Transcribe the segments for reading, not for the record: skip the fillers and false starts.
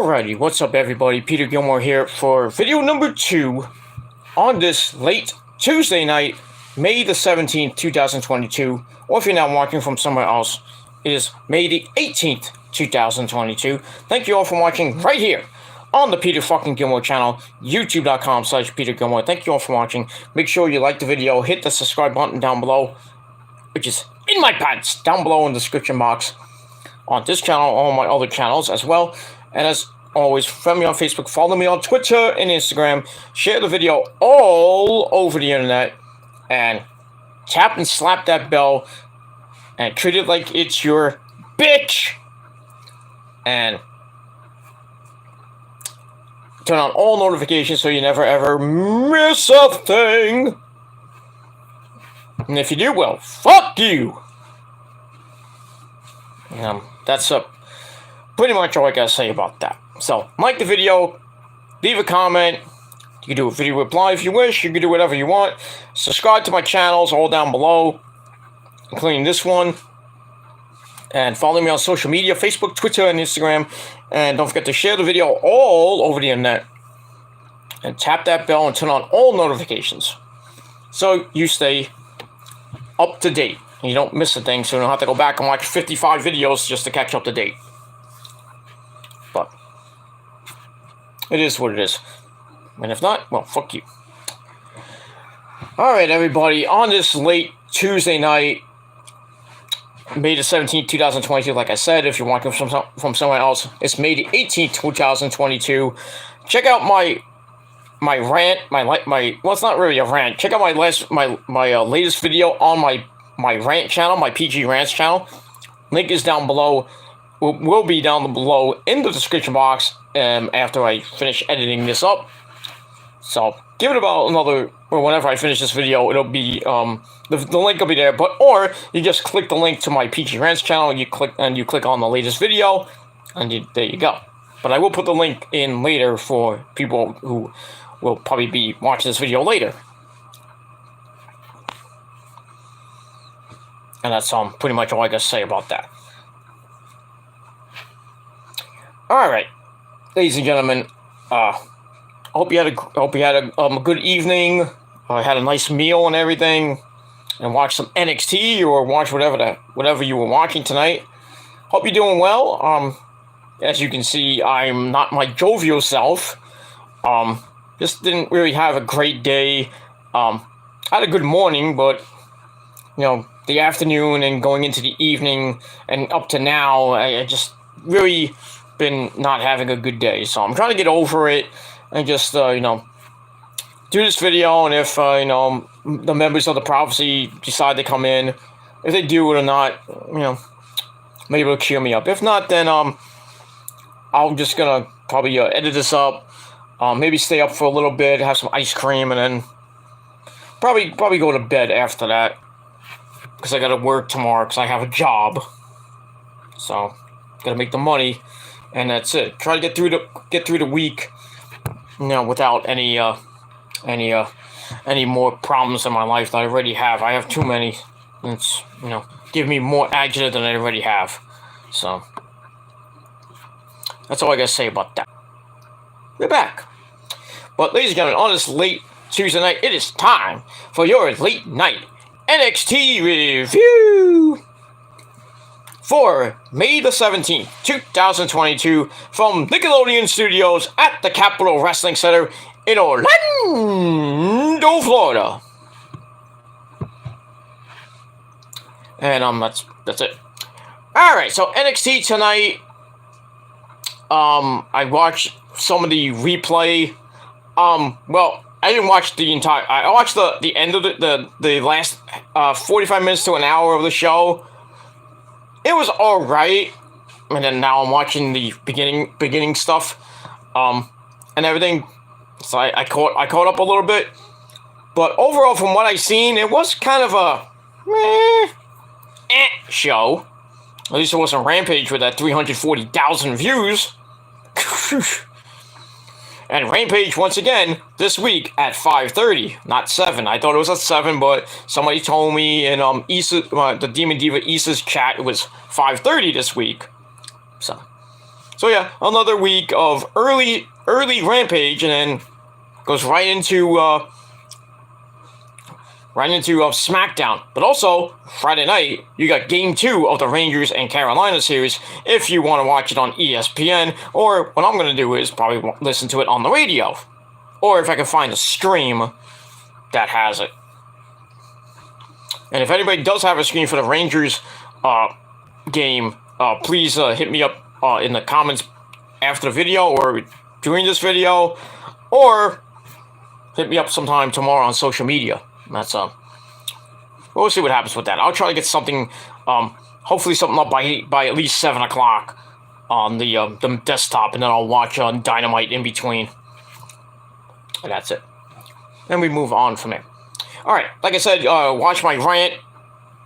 Alrighty, what's up everybody? Peter Gilmore here for video number 2 on this late Tuesday night, May the 17th, 2022, or if you're now watching from somewhere else, it is May the 18th, 2022. Thank you all for watching right here on the Peter fucking Gilmore channel, youtube.com/Peter Gilmore. Thank you all for watching. Make sure you like the video, hit the subscribe button down below, which is in my pants, down below in the description box, on this channel, all my other channels as well. And as always, friend me on Facebook, follow me on Twitter and Instagram, share the video all over the internet, and tap and slap that bell, and treat it like it's your bitch, and turn on all notifications so you never ever miss a thing. And if you do, well, fuck you. That's pretty much all I gotta say about that. So, like the video, leave a comment, you can do a video reply if you wish, you can do whatever you want. Subscribe to my channels, all down below, including this one. And follow me on social media, Facebook, Twitter, and Instagram. And don't forget to share the video all over the internet. And tap that bell and turn on all notifications, so you stay up to date. You don't miss a thing, so you don't have to go back and watch 55 videos just to catch up to date. But it is what it is. And if not, well, fuck you. Alright, everybody. On this late Tuesday night, May the 17th, 2022, like I said, if you're watching from somewhere else, it's May the 18th, 2022. Check out my rant, well, it's not really a rant. Check out my latest video on my rant channel, my PG Rants channel. Link is down below. Will be down below in the description box after I finish editing this up. So give it about another, or whenever I finish this video, it'll be the link will be there. Or you just click the link to my PG Rants channel. You click on the latest video, and there you go. But I will put the link in later for people who will probably be watching this video later. And that's pretty much all I gotta say about that. Alright, ladies and gentlemen, I hope you had a good evening, had a nice meal and everything, and watched some NXT or watch whatever you were watching tonight. Hope you're doing well. As you can see, I'm not my jovial self. Just didn't really have a great day. I had a good morning, but the afternoon and going into the evening and up to now, I just really been not having a good day. So I'm trying to get over it and just do this video. And if the members of the prophecy decide to come in, if they do it or not, maybe it'll cheer me up. If not, then I'm just gonna probably edit this up, maybe stay up for a little bit, have some ice cream, and then probably go to bed after that, because I gotta work tomorrow because I have a job. So gotta make the money, and that's it. Try to get through the week, without any more problems in my life that I already have. I have too many. It's give me more agita than I already have. So that's all I gotta say about that. We're back. But ladies and gentlemen, on this late Tuesday night, it is time for your late night NXT review for May the 17th, 2022, from Nickelodeon Studios at the Capitol Wrestling Center in Orlando, Florida. And that's it. Alright, so NXT tonight, I watched some of the replay. Well, I didn't watch the entire. I watched the end of the last 45 minutes to an hour of the show. It was all right, and then now I'm watching the beginning stuff, and everything. So I caught up a little bit, but overall, from what I've seen, it was kind of a show. At least it wasn't Rampage with that 340,000 views. And Rampage, once again, this week at 5:30, not 7. I thought it was at 7, but somebody told me in the Demon Diva Issa's chat it was 5:30 this week. So So yeah, another week of early Rampage, and then goes right into SmackDown. But also, Friday night, you got Game 2 of the Rangers and Carolina series if you want to watch it on ESPN, or what I'm going to do is probably listen to it on the radio. Or if I can find a stream that has it. And if anybody does have a stream for the Rangers game, please hit me up in the comments after the video or during this video, or hit me up sometime tomorrow on social media. That's we'll see what happens with that. I'll try to get something, hopefully something up by at least 7 o'clock on the desktop, and then I'll watch on Dynamite in between. And that's it. Then we move on from there. All right, like I said, watch my rant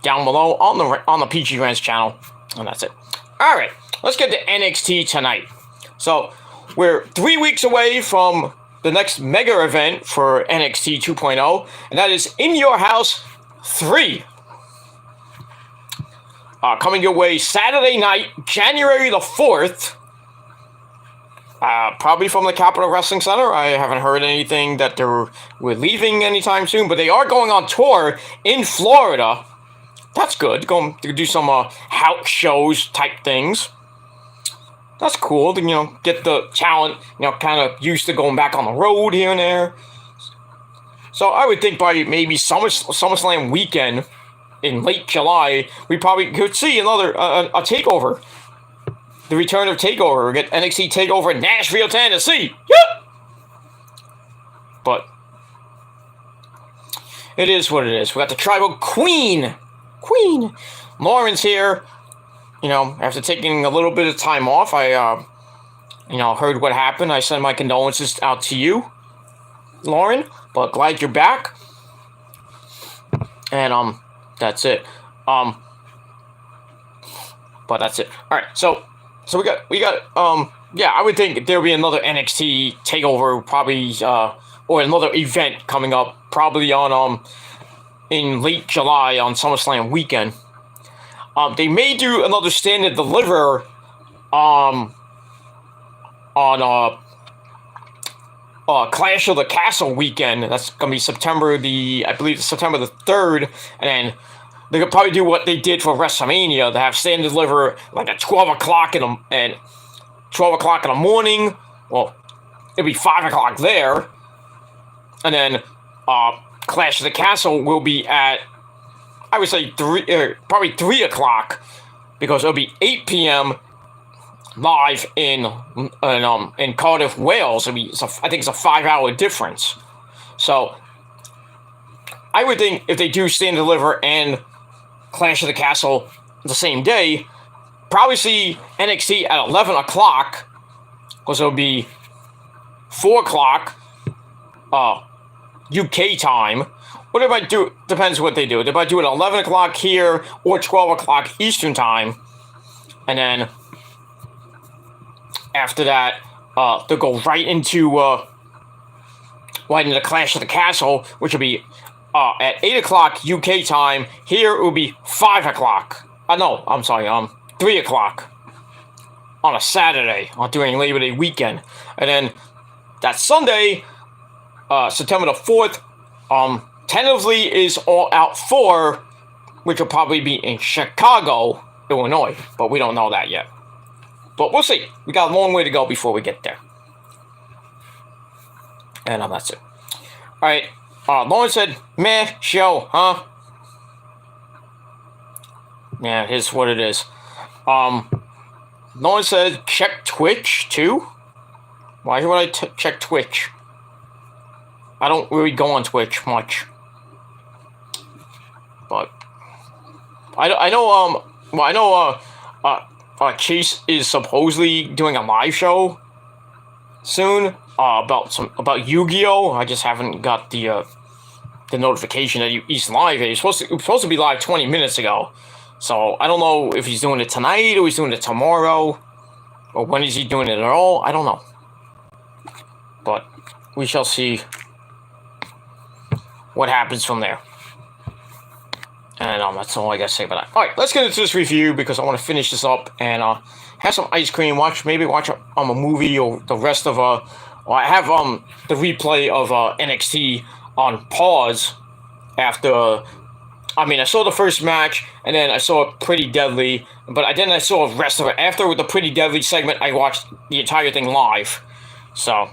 down below on the PG Rants channel, and that's it. All right, let's get to NXT tonight. So we're 3 weeks away from the next mega event for NXT 2.0, and that is In Your House 3. Coming your way Saturday night, January the 4th. Probably from the Capitol Wrestling Center. I haven't heard anything that we're leaving anytime soon, but they are going on tour in Florida. That's good. Going to do some house shows type things. That's cool to, get the talent, kind of used to going back on the road here and there. So I would think by maybe SummerSlam weekend in late July, we probably could see another a takeover. The return of TakeOver. We get NXT TakeOver in Nashville, Tennessee. Yep. But it is what it is. We got the Tribal Queen. Lauren's here. After taking a little bit of time off, I, heard what happened. I send my condolences out to you, Lauren. But glad you're back. And, that's it. But that's it. All right, so we got, yeah, I would think there'll be another NXT TakeOver, probably, or another event coming up, probably on, in late July on SummerSlam weekend. They may do another Stand and Deliver, on, Clash of the Castle weekend. That's gonna be September the 3rd, and then they could probably do what they did for WrestleMania. They have Stand and Deliver like at 12 o'clock in the morning. Well, it'll be 5 o'clock there, and then Clash of the Castle will be at, I would say probably 3 o'clock, because it'll be 8 p.m. live in Cardiff, Wales. I think it's a 5-hour difference. So I would think if they do Stand and Deliver and Clash of the Castle the same day, probably see NXT at 11 o'clock, because it'll be 4 o'clock UK time. What they might do, depends what they do. They might do it at 11 o'clock here or 12 o'clock Eastern time. And then after that, they'll go right into Clash of the Castle, which will be at 8 o'clock UK time. Here it will be 5 o'clock. 3 o'clock on a Saturday during Labor Day weekend. And then that Sunday, September the 4th, tentatively is All Out 4, which will probably be in Chicago, Illinois, but we don't know that yet. But we'll see. We got a long way to go before we get there. And that's it. Alright, Lauren said, meh, show, huh? Yeah, it is what it is. Lauren said, check Twitch, too? Why would I check Twitch? I don't really go on Twitch much. But I know Chase is supposedly doing a live show soon about Yu-Gi-Oh! I just haven't got the notification that he's live. He's supposed to be live 20 minutes ago. So I don't know if he's doing it tonight or he's doing it tomorrow, or when is he doing it at all. I don't know. But we shall see what happens from there. And that's all I gotta say about that. Alright, let's get into this review, because I want to finish this up and have some ice cream, maybe watch a movie or the rest of or I have the replay of NXT on pause after. I saw the first match, and then I saw Pretty Deadly, but I saw the rest of it. After the Pretty Deadly segment, I watched the entire thing live. So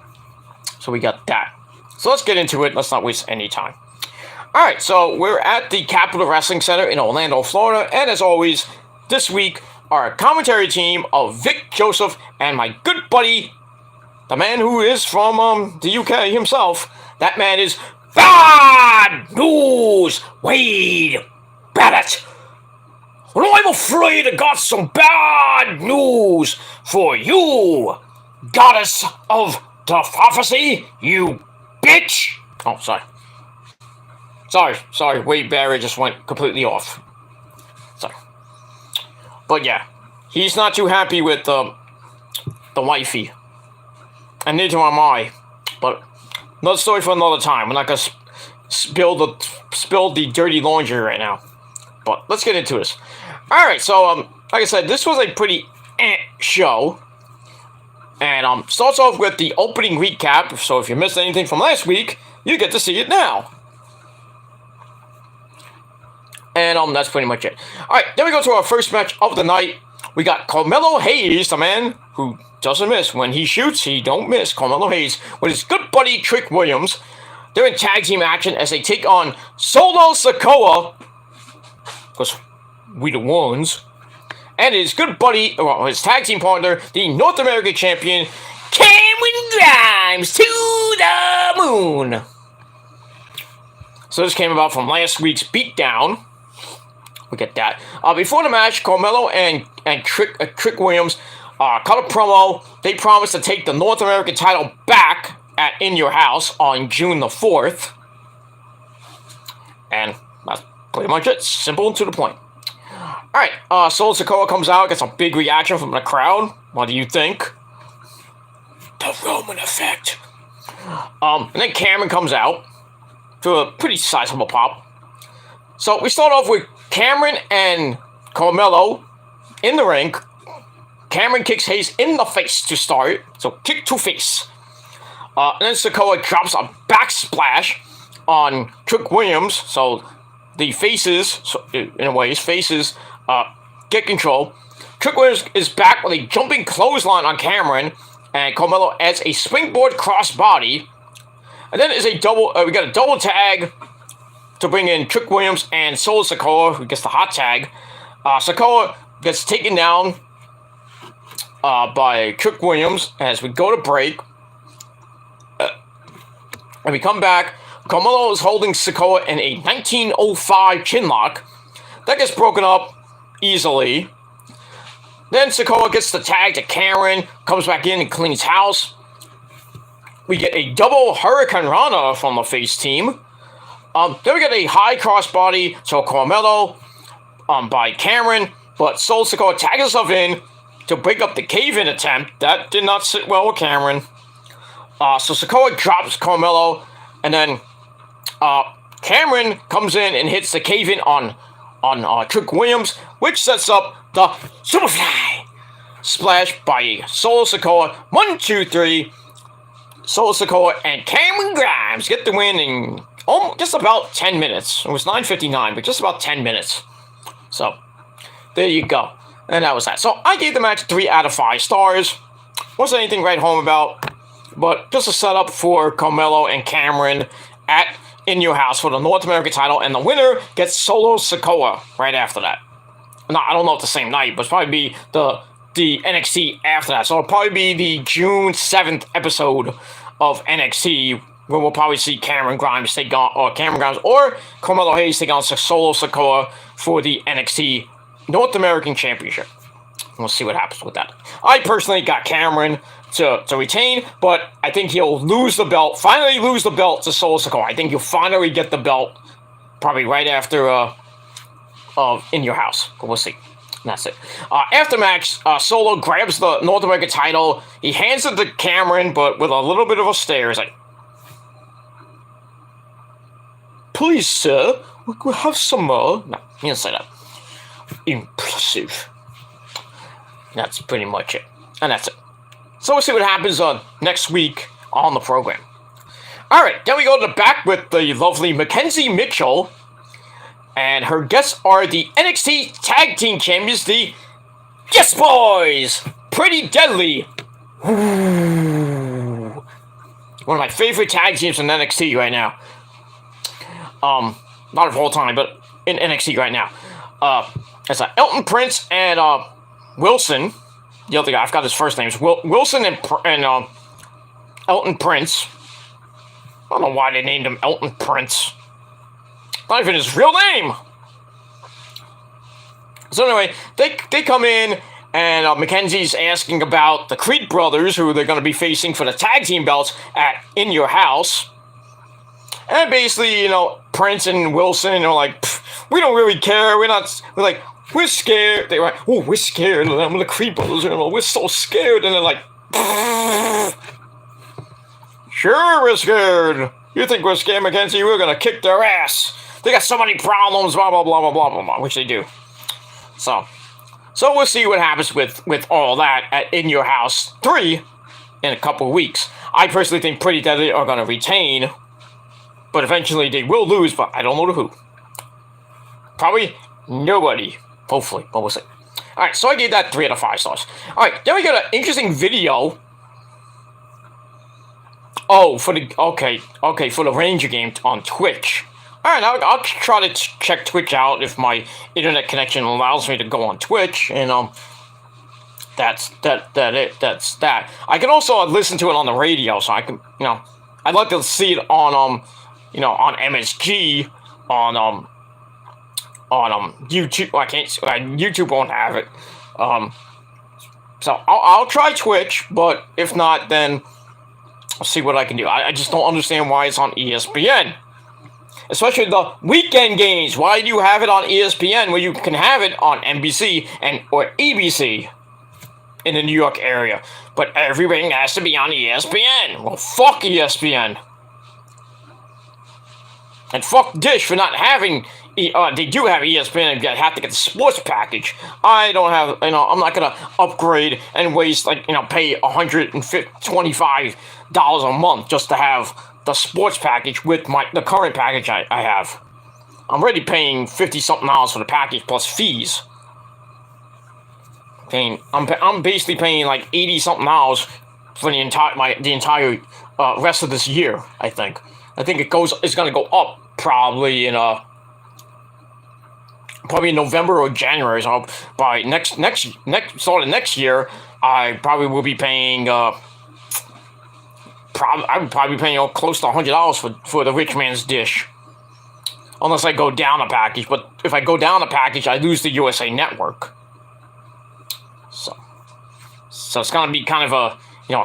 we got that. So let's get into it. Let's not waste any time. Alright, so we're at the Capitol Wrestling Center in Orlando, Florida, and as always, this week, our commentary team of Vic Joseph and my good buddy, the man who is from the UK himself, that man is Bad News Wade Barrett. Well, I'm afraid I got some bad news for you, goddess of the prophecy, you bitch. Oh, sorry, Wade Barrett just went completely off. Sorry. But yeah, he's not too happy with the wifey. And neither am I. But another story for another time. We're not gonna spill the dirty laundry right now. But let's get into this. Alright, so like I said, this was a pretty show. And starts off with the opening recap. So if you missed anything from last week, you get to see it now. And that's pretty much it. Alright, then we go to our first match of the night. We got Carmelo Hayes, the man who doesn't miss. When he shoots, he don't miss. Carmelo Hayes with his good buddy Trick Williams. They're in tag team action as they take on Solo Sikoa. Because we the ones. And his good buddy, well, his tag team partner, the North American champion, Cameron Grimes to the moon. So this came about from last week's beatdown. We get that. Before the match, Carmelo and Trick Williams cut a promo. They promised to take the North American title back at In Your House on June the 4th. And that's pretty much it. Simple and to the point. Alright, Solo Sikoa comes out, gets a big reaction from the crowd. What do you think? The Roman effect. And then Cameron comes out for a pretty sizable pop. So we start off with Cameron and Carmelo in the ring. Cameron kicks Hayes in the face to start. So kick to face. And then Sikoa drops a backsplash on Trick Williams. So the faces, in a way, his faces get control. Trick Williams is back with a jumping clothesline on Cameron. And Carmelo adds a springboard crossbody. And then is we got a double tag to bring in Trick Williams and Solo Sikoa, who gets the hot tag. Sikoa gets taken down by Trick Williams as we go to break. And we come back. Carmelo is holding Sikoa in a 1905 chinlock. That gets broken up easily. Then Sikoa gets the tag to Cameron, comes back in and cleans house. We get a double Hurricane Rana from the face team. Then we get a high crossbody to Carmelo by Cameron, but Solo Sikoa tags himself in to break up the cave-in attempt. That did not sit well with Cameron. So Sikoa drops Carmelo, and then Cameron comes in and hits the cave-in on Trick Williams, which sets up the Superfly splash by Solo Sikoa. 1, 2, 3. Solo Sikoa and Cameron Grimes get the win in just about 10 minutes. It was 9:59, but just about 10 minutes. So, there you go. And that was that. So, I gave the match 3 out of 5 stars. Wasn't anything to write home about, but just a setup for Carmelo and Cameron at In Your House for the North American title, and the winner gets Solo Sikoa right after that. No, I don't know if the same night, but it's probably be the NXT after that. So it'll probably be the June 7th episode of NXT, where we'll probably see Cameron Grimes or Carmelo Hayes take on Solo Sikoa for the NXT North American Championship. We'll see what happens with that. I personally got Cameron to retain, but I think he'll finally lose the belt to Solo Sikoa. I think you'll finally get the belt probably right after In Your House. But we'll see. And that's it. After match, Solo grabs the North American title. He hands it to Cameron, but with a little bit of a stare. He's like, "Please, sir, we'll have some more." No, he didn't say that. Impressive. That's pretty much it. And that's it. So we'll see what happens next week on the program. Alright, then we go to the back with the lovely Mackenzie Mitchell. And her guests are the NXT Tag Team Champions, the Yes Boys! Pretty Deadly. Ooh. One of my favorite tag teams in NXT right now. Not of all time, but in NXT right now. It's Elton Prince and Wilson. The other guy, I forgot his first name. Is Wilson and Elton Prince. I don't know why they named him Elton Prince. Not even his real name. So anyway, they come in, and Mackenzie's asking about the Creed brothers, who they're going to be facing for the tag team belts at In Your House. And basically, Prince and Wilson are like, we don't really care. We're scared. They're like, oh, we're scared of them, the Creed brothers. We're so scared. And they're like, sure, we're scared. You think we're scared, Mackenzie? We're going to kick their ass. They got so many problems, blah, blah, blah, blah, blah, blah, blah, which they do. So we'll see what happens with all that at In Your House 3 in a couple of weeks. I personally think Pretty Deadly are going to retain, but eventually they will lose, but I don't know to who. Probably nobody, hopefully, but we'll see. Alright, so I gave that 3 out of 5 stars. Alright, then we got an interesting video. Oh, for the Ranger game on Twitch. Alright, I'll try to check Twitch out if my internet connection allows me to go on Twitch, and that's that. I can also listen to it on the radio, so I can, I'd like to see it on on MSG, on YouTube. I can't. YouTube won't have it. So I'll try Twitch, but if not, then I'll see what I can do. I just don't understand why it's on ESPN. Especially the weekend games. Why do you have it on ESPN where you can have it on NBC or ABC in the New York area? But everything has to be on ESPN. Well, fuck ESPN. And fuck Dish for not having... they do have ESPN and have to get the sports package. I don't have... I'm not going to upgrade and waste, pay $125 a month just to have the sports package with the current package I have. I'm already paying $50-something for the package plus fees. I'm basically paying like $80-something for the entire rest of this year. I think it's gonna go up probably in November or January. So by next start of next year, I probably will be paying. I would probably be paying close to $100 for the rich man's dish. Unless I go down a package. But if I go down a package, I lose the USA Network. So it's going to be kind of a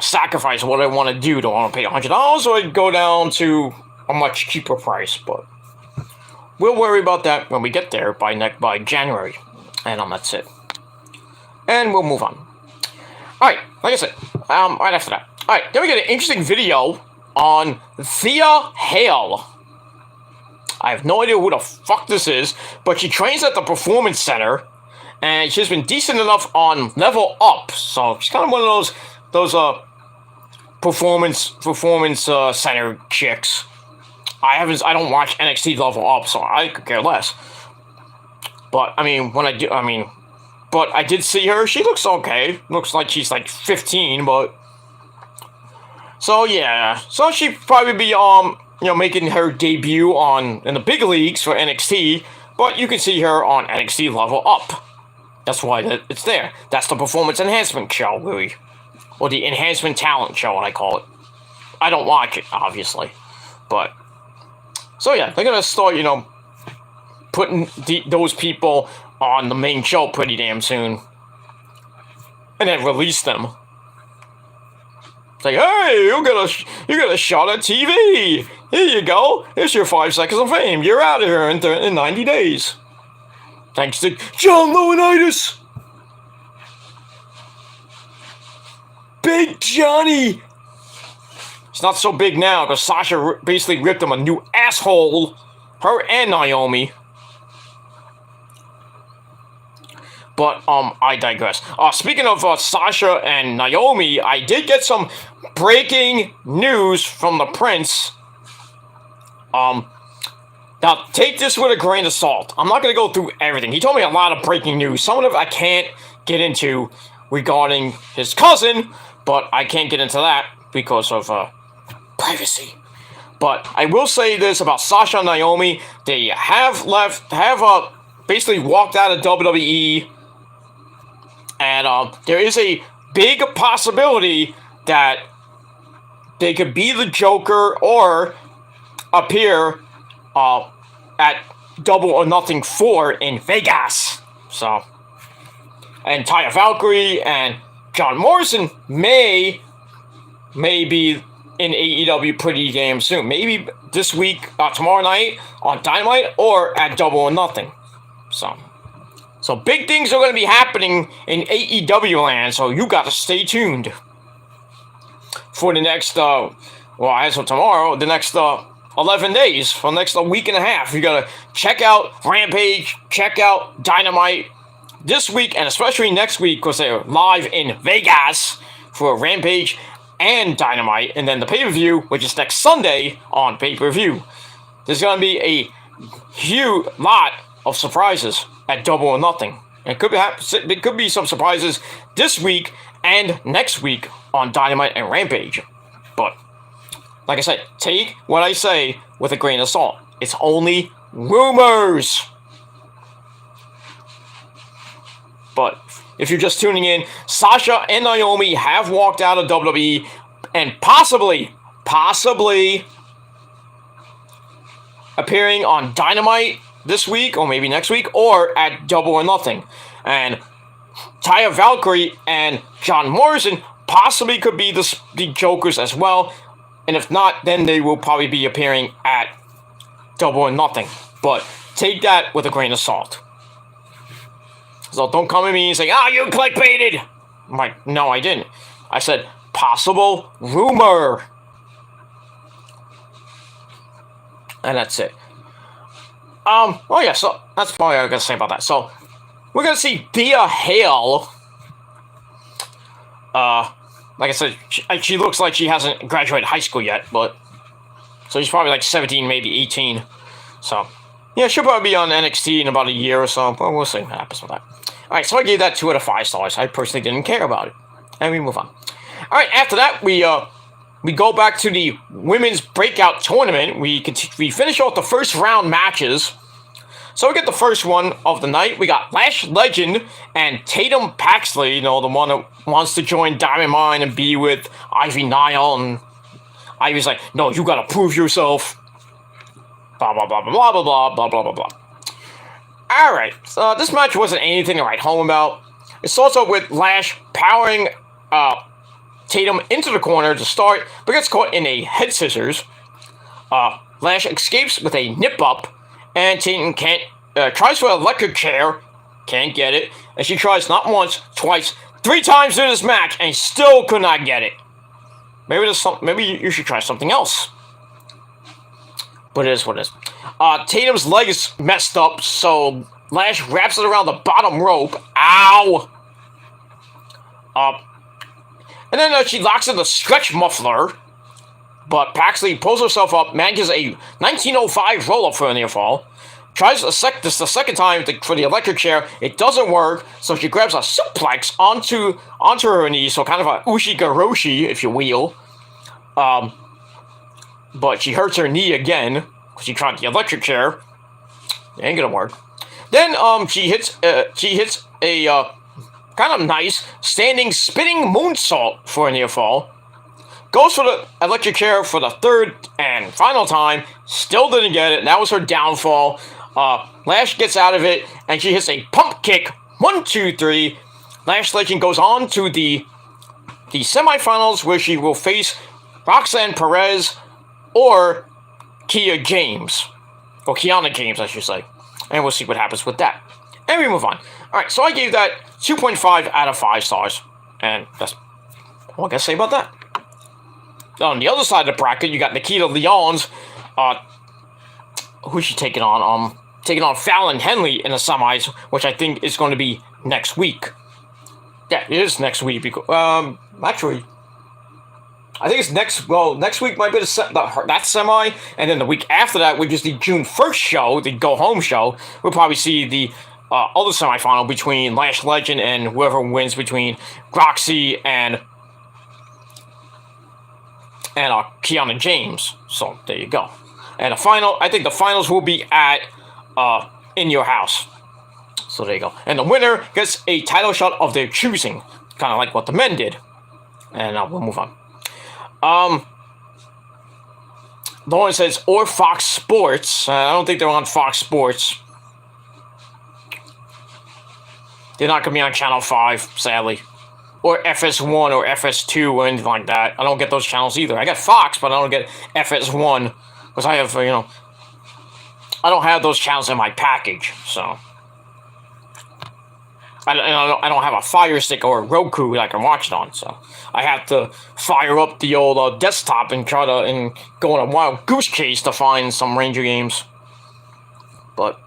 sacrifice of what I want to do. Do I want to pay $100 or I go down to a much cheaper price? But we'll worry about that when we get there by January. And that's it. And we'll move on. Alright, like I said, right after that. Alright, then we get an interesting video on Thea Hale. I have no idea who the fuck this is, but she trains at the Performance Center, and she's been decent enough on Level Up, so she's kind of one of those performance center chicks. I don't watch NXT Level Up, so I could care less. But but I did see her. She looks okay. Looks like she's like 15, but. So yeah, so she'd probably be making her debut in the big leagues for NXT, but you can see her on NXT Level Up. That's why it's there. That's the performance enhancement show, really, or the enhancement talent show, what I call it. I don't watch it, obviously, but so yeah, they're gonna start, putting those people on the main show pretty damn soon, and then release them. It's like, hey, you got a shot at TV. Here you go. Here's your 5 seconds of fame. You're out of here in 90 days. Thanks to John Laurinaitis. Big Johnny. He's not so big now because Sasha basically ripped him a new asshole. Her and Naomi. But I digress. Speaking of Sasha and Naomi, I did get some breaking news from the Prince. Now take this with a grain of salt. I'm not going to go through everything. He told me a lot of breaking news. Some of it I can't get into regarding his cousin, but I can't get into that because of privacy. But I will say this about Sasha and Naomi. They have basically walked out of WWE. And there is a big possibility that they could be the Joker or appear at Double or Nothing 4 in Vegas. So, and Taya Valkyrie and John Morrison may be in AEW pretty damn soon. Maybe this week, tomorrow night on Dynamite, or at Double or Nothing. So big things are going to be happening in AEW land, so you got to stay tuned for the next, as of tomorrow, the next 11 days, for the next week and a half. You got to check out Rampage, check out Dynamite this week, and especially next week, because they're live in Vegas for Rampage and Dynamite, and then the pay-per-view, which is next Sunday on pay-per-view. There's going to be a huge lot of surprises at Double or Nothing. It could be some surprises this week and next week on Dynamite and Rampage. But, like I said, take what I say with a grain of salt. It's only rumors. But if you're just tuning in, Sasha and Naomi have walked out of WWE and possibly appearing on Dynamite this week, or maybe next week, or at Double or Nothing. And Taya Valkyrie and John Morrison possibly could be the Jokers as well. And if not, then they will probably be appearing at Double or Nothing. But take that with a grain of salt. So don't come at me and say, you clickbaited! I'm like, no, I didn't. I said, possible rumor. And that's it. So that's probably all I gotta say about that. So, we're gonna see Thea Hale. Like I said, she looks like she hasn't graduated high school yet, but so she's probably like 17, maybe 18. So, yeah, she'll probably be on NXT in about a year or so, but we'll see what happens with that. Alright, so I gave that 2 out of 5 stars. I personally didn't care about it. And we move on. Alright, after that, we go back to the women's breakout tournament. We finish off the first round matches. So we get the first one of the night. We got Lash Legend and Tatum Paxley, the one that wants to join Diamond Mine and be with Ivy Nile. And Ivy's like, no, you gotta prove yourself. Blah, blah, blah, blah, blah, blah, blah, blah, blah, blah. Alright, so this match wasn't anything to write home about. It starts off with Lash powering Tatum into the corner to start, but gets caught in a head scissors. Lash escapes with a nip-up, and Tatum tries for an electric chair, can't get it, and she tries not once, twice, 3 times in this match, and still could not get it. Maybe you should try something else. But it is what it is. Tatum's leg is messed up, so Lash wraps it around the bottom rope. Ow! And then she locks in the stretch muffler, but Paxley pulls herself up, manages a 1905 roll-up for a near fall. Tries this the second time for the electric chair. It doesn't work, so she grabs a suplex onto her knee, so kind of a Ushigoroshi, if you will. But she hurts her knee again, because she tried the electric chair. It ain't gonna work. Then she hits a kind of nice standing spinning moonsault for a near fall. Goes for the electric chair for the third and final time. Still didn't get it. That was her downfall. Lash gets out of it, and she hits a pump kick. 1, 2, 3. Lash Legend goes on to the semifinals, where she will face Roxanne Perez or Kiana James, I should say. And we'll see what happens with that. And we move on. Alright, so I gave that 2.5 out of 5 stars. And that's all I gotta say about that. On the other side of the bracket, you got Nikita Lyons. Who's she taking on? Taking on Fallon Henley in the semis, which I think is going to be next week. Yeah, it is next week. Because, actually, I think it's next. Well, next week might be that semi, and then the week after that, which is the June 1st show, the go home show, we'll probably see the other semifinal between Lash Legend and whoever wins between Roxy and Kiana James. So there you go. And the final, I think the finals will be at In Your House. So there you go. And the winner gets a title shot of their choosing, kind of like what the men did. And we'll move on. Lauren says, or Fox Sports. I don't think they're on Fox Sports. They're not going to be on Channel 5, sadly. Or FS1 or FS2 or anything like that. I don't get those channels either. I got Fox, but I don't get FS1. Because I have, I don't have those channels in my package, so. I don't have a Fire Stick or a Roku that I can watch it on, so I have to fire up the old desktop and try to go on a wild goose chase to find some Ranger games. But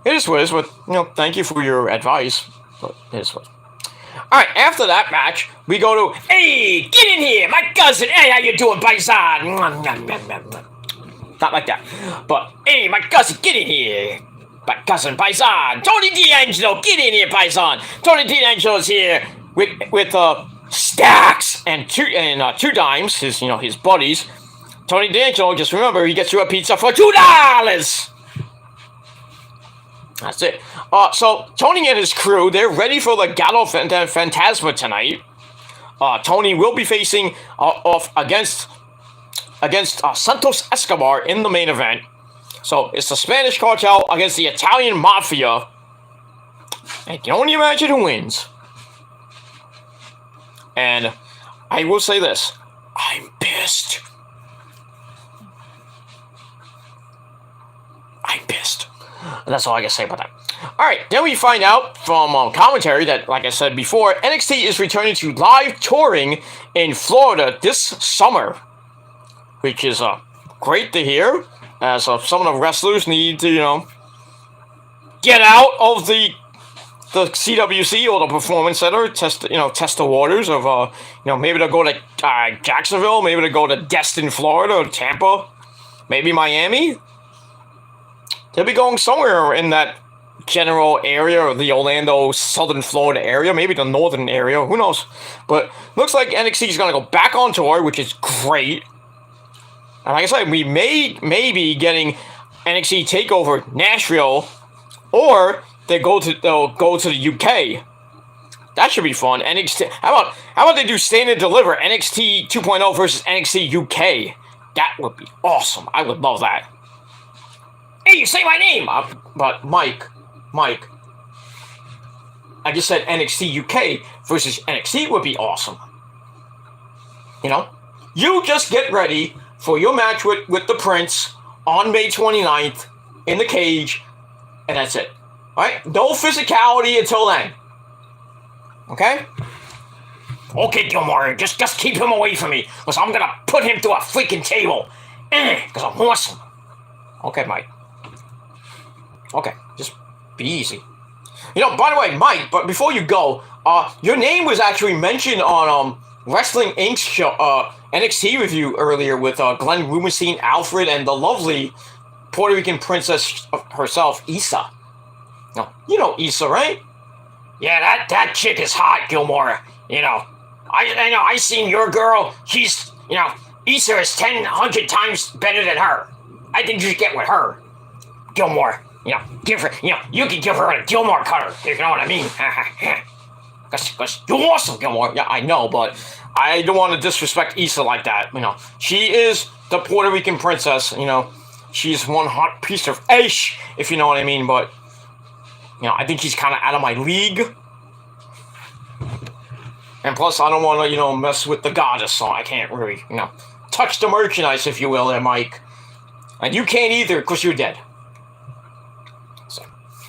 it is what it is. But thank you for your advice. But it is what. All right, after that match, we go to, hey, get in here, my cousin. Hey, how you doing, Paisan? Not like that, but hey, my cousin, get in here. My cousin Paisan, Tony D'Angelo, get in here, Paisan. Tony D'Angelo's here with Stacks and two dimes, his buddies. Tony D'Angelo, just remember, he gets you a pizza for $2. That's it. So Tony and his crew, they're ready for the Gallo Fantasma tonight. Tony will be facing off against Santos Escobar in the main event. So it's the Spanish Cartel against the Italian Mafia. And can only imagine who wins. And I will say this. I'm pissed. I'm pissed. And that's all I can say about that. Alright, then we find out from commentary that, like I said before, NXT is returning to live touring in Florida this summer. Which is great to hear. As some of the wrestlers need to, get out of the CWC or the Performance Center, test the waters of, maybe they'll go to Jacksonville, maybe they'll go to Destin, Florida, or Tampa, maybe Miami. They'll be going somewhere in that general area, or the Orlando, Southern Florida area, maybe the Northern area, who knows. But looks like NXT is going to go back on tour, which is great. And like I said, we may be getting NXT TakeOver Nashville, or they'll go to the UK. That should be fun. NXT. How about they do Stand and Deliver NXT 2.0 versus NXT UK? That would be awesome. I would love that. Hey, you say my name, but Mike. I just said NXT UK versus NXT would be awesome. You just get ready for your match with the Prince on May 29th in the cage, and that's it. Alright? No physicality until then. Okay? Okay, Gilmore, just keep him away from me, because I'm gonna put him through a freaking table. Because I'm awesome. Okay, Mike. Okay, just be easy. By the way, Mike, but before you go, your name was actually mentioned on Wrestling Inc.'s show, NXT review earlier with Glenn Rubenstein, Alfred, and the lovely Puerto Rican princess herself, Issa. Now, you know Issa, right? Yeah, that chick is hot, Gilmore. I seen your girl. She's, Issa is 100 times better than her. I think you should get with her, Gilmore. Give her, you can give her a Gilmore cutter, if you know what I mean. Because you're awesome, Gilmore. Yeah, I know, but I don't want to disrespect Issa like that. She is the Puerto Rican princess. She's one hot piece of ish, if you know what I mean. But, I think she's kind of out of my league. And plus, I don't want to, mess with the goddess, so I can't really, touch the merchandise, if you will, there, Mike. And you can't either, because you're dead.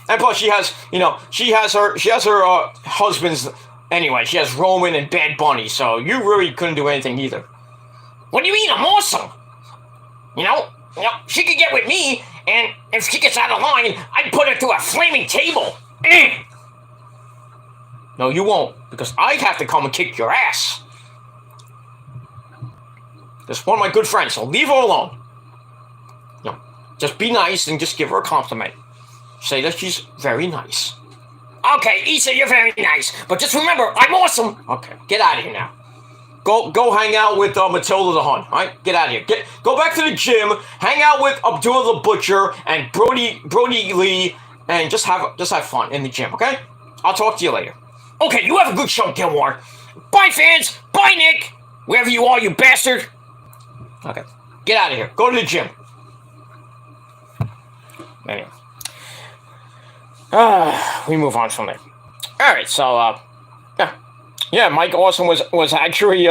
And plus, she has her husbands. Anyway, she has Roman and Bad Bunny, so you really couldn't do anything either. What do you mean? I'm awesome. She could get with me, and if she gets out of line, I'd put her through a flaming table. No, you won't, because I have to come and kick your ass. That's one of my good friends, so leave her alone. No, just be nice and just give her a compliment. Say that she's very nice. Okay, Issa, you're very nice, but just remember, I'm awesome. Okay, get out of here now. Go hang out with Matilda the Hun. All right, get out of here. Go back to the gym. Hang out with Abdullah the Butcher and Brody Lee, and just have fun in the gym. Okay? I'll talk to you later. Okay, you have a good show, Gilmore. Bye, fans. Bye, Nick. Wherever you are, you bastard. Okay, get out of here. Go to the gym. Anyway, we move on from there. All right, so yeah, Mike Awesome was actually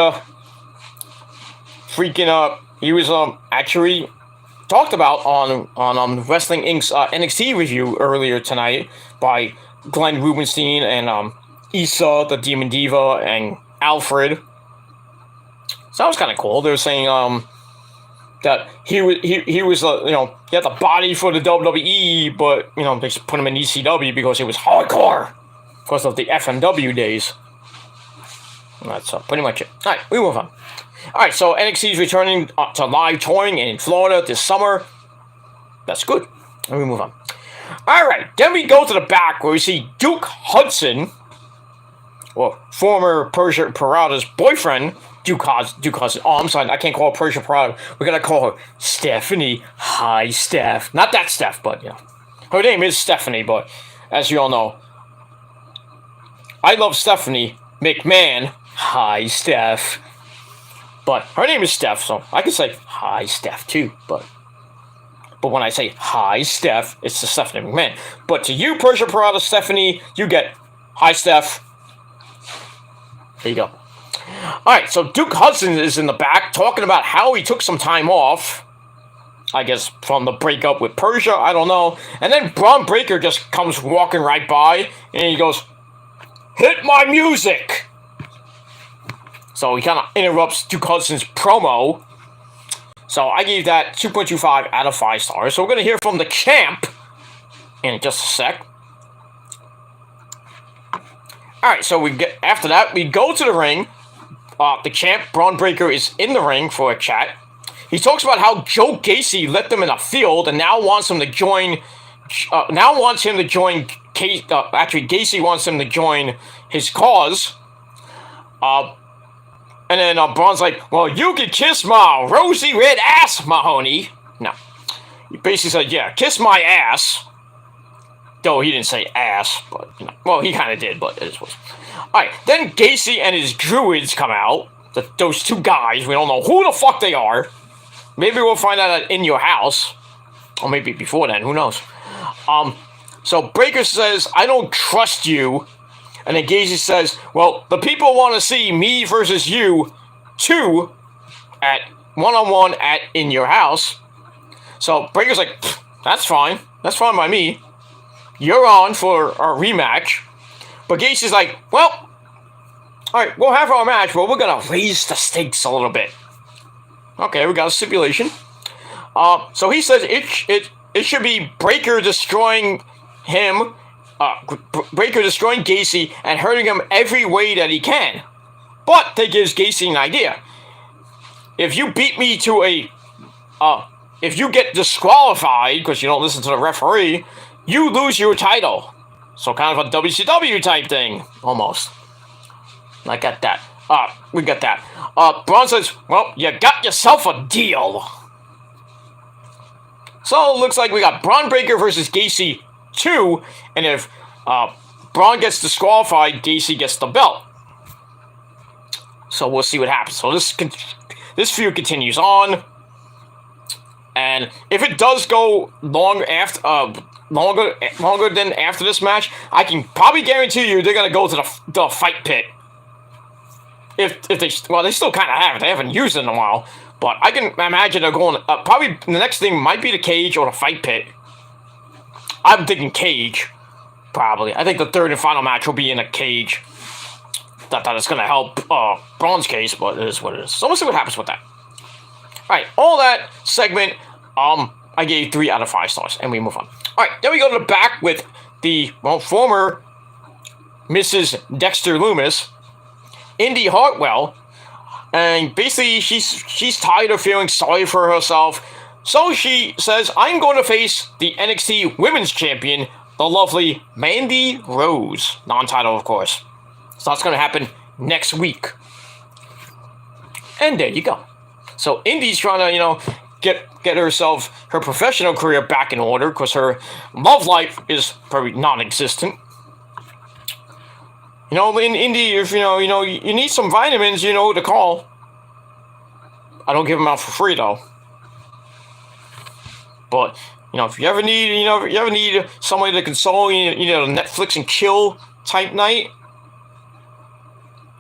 freaking he was actually talked about on Wrestling Inc.'s NXT review earlier tonight by Glenn Rubenstein and Issa, the Demon Diva, and Alfred. So that was kind of cool. They were saying that he was he had the body for the WWE, but they just put him in ECW because he was hardcore because of the FMW days. And that's pretty much it. All right, we move on. All right, so NXT is returning to live touring in Florida this summer. That's good. And we move on. All right, then we go to the back where we see Duke Hudson, or former Persia Parada's boyfriend, Duke Hudson. Oh, I'm sorry, I can't call her Persia Parada. We're going to call her Stephanie. Hi, Steph. Not that Steph, but, her name is Stephanie, but as you all know, I love Stephanie McMahon. Hi, Steph. But her name is Steph, so I can say hi, Steph, too. But when I say hi, Steph, it's to Stephanie McMahon. But to you, Persia Parada Stephanie, you get hi, Steph. There you go. Alright, so Duke Hudson is in the back talking about how he took some time off. I guess from the breakup with Persia, I don't know. And then Braun Breaker just comes walking right by, and he goes, "Hit my music!" So he kind of interrupts Duke Hudson's promo. So I gave that 2.25 out of 5 stars. So we're going to hear from the champ in just a sec. Alright, so after that, we go to the ring. The champ, Braun Breaker, is in the ring for a chat. He talks about how Joe Gacy let them in a field and now wants him to join. Actually, Gacy wants him to join his cause. And then Braun's like, "Well, you can kiss my rosy red ass, Mahoney." No, he basically said, "Yeah, kiss my ass." Though he didn't say ass, but well, he kind of did, but it was. Alright, then Gacy and his druids come out. Those two guys, we don't know who the fuck they are. Maybe we'll find out In Your House. Or maybe before then, who knows. So Breaker says, "I don't trust you." And then Gacy says, "Well, the people want to see me versus you, too, at one-on-one at In Your House." So Breaker's like, "That's fine. That's fine by me. You're on for our rematch." But Gacy's like, "Well, alright, we'll have our match, but we're gonna raise the stakes a little bit." Okay, we got a stipulation. So he says it should be Breaker destroying him, Breaker destroying Gacy and hurting him every way that he can. But that gives Gacy an idea. If you beat me to if you get disqualified because you don't listen to the referee, you lose your title. So kind of a WCW type thing, almost. I got that. We got that. Braun says, "Well, you got yourself a deal." So it looks like we got Braun Breaker versus Gacy 2, and if Braun gets disqualified, Gacy gets the belt. So we'll see what happens. So this feud continues on, and if it does go longer than after this match, I can probably guarantee you they're gonna go to the fight pit. If they still kind of have it. They haven't used it in a while, but I can imagine they're going. Probably the next thing might be the cage or the fight pit. I'm thinking cage, probably. I think the third and final match will be in a cage. Not that it's gonna help Braun's case, but it is what it is. So we'll see what happens with that. Alright, all that segment, I gave 3 out of 5 stars, and we move on. Alright, then we go to the back with the former Mrs. Dexter Lumis, Indy Hartwell, and basically she's tired of feeling sorry for herself. So she says, I'm going to face the NXT Women's Champion, the lovely Mandy Rose. Non-title, of course. So that's going to happen next week. And there you go. So Indy's trying to, get herself, her professional career back in order, because her love life is very non-existent. In Indy, if you need some vitamins, you know who to call. I don't give them out for free, though. But, if you ever need, somebody to console you, a Netflix and chill type night.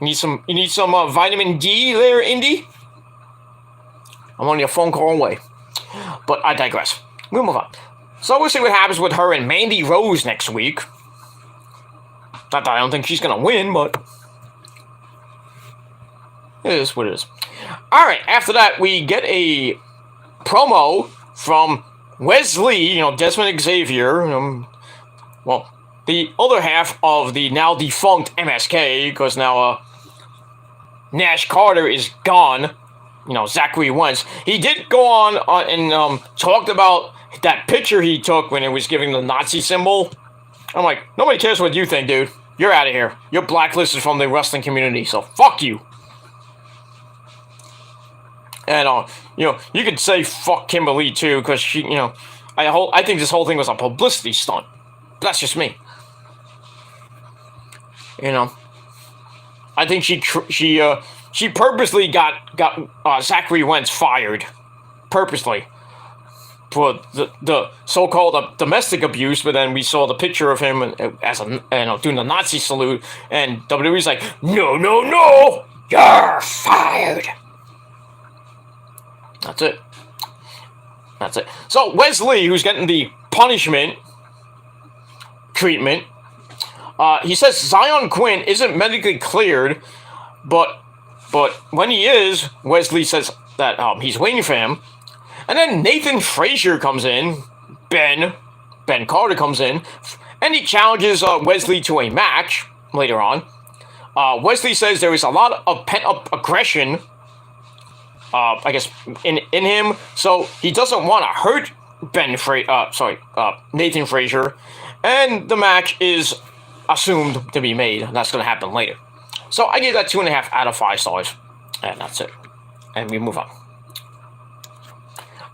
You need some vitamin D there, Indy? I'm only a phone call away. But I digress. We'll move on. So we'll see what happens with her and Mandy Rose next week. Not that I don't think she's going to win, but it is what it is. Alright, after that, we get a promo from Wesley, Desmond Xavier, the other half of the now defunct MSK, because now Nash Carter is gone. Zachary Wentz. He did go on and talked about that picture he took when it was giving the Nazi symbol. I'm like, nobody cares what you think, dude. You're out of here. You're blacklisted from the wrestling community, so fuck you. And, you could say fuck Kimberly, too, because she, I think this whole thing was a publicity stunt. That's just me. I think she purposely got Zachary Wentz fired. Purposely. For the so-called domestic abuse, but then we saw the picture of him as doing the Nazi salute, and WWE's like, no, you're fired. That's it. So Wesley, who's getting the punishment treatment, he says Zion Quinn isn't medically cleared, but when he is, Wesley says that he's waiting for him. And then Nathan Frazier comes in, Ben Carter comes in, and he challenges Wesley to a match later on. Wesley says there is a lot of pent-up aggression, I guess, in him, so he doesn't want to hurt Nathan Frazier, and the match is assumed to be made, and that's going to happen later. So I gave that 2.5 out of 5 stars, and that's it. And we move on.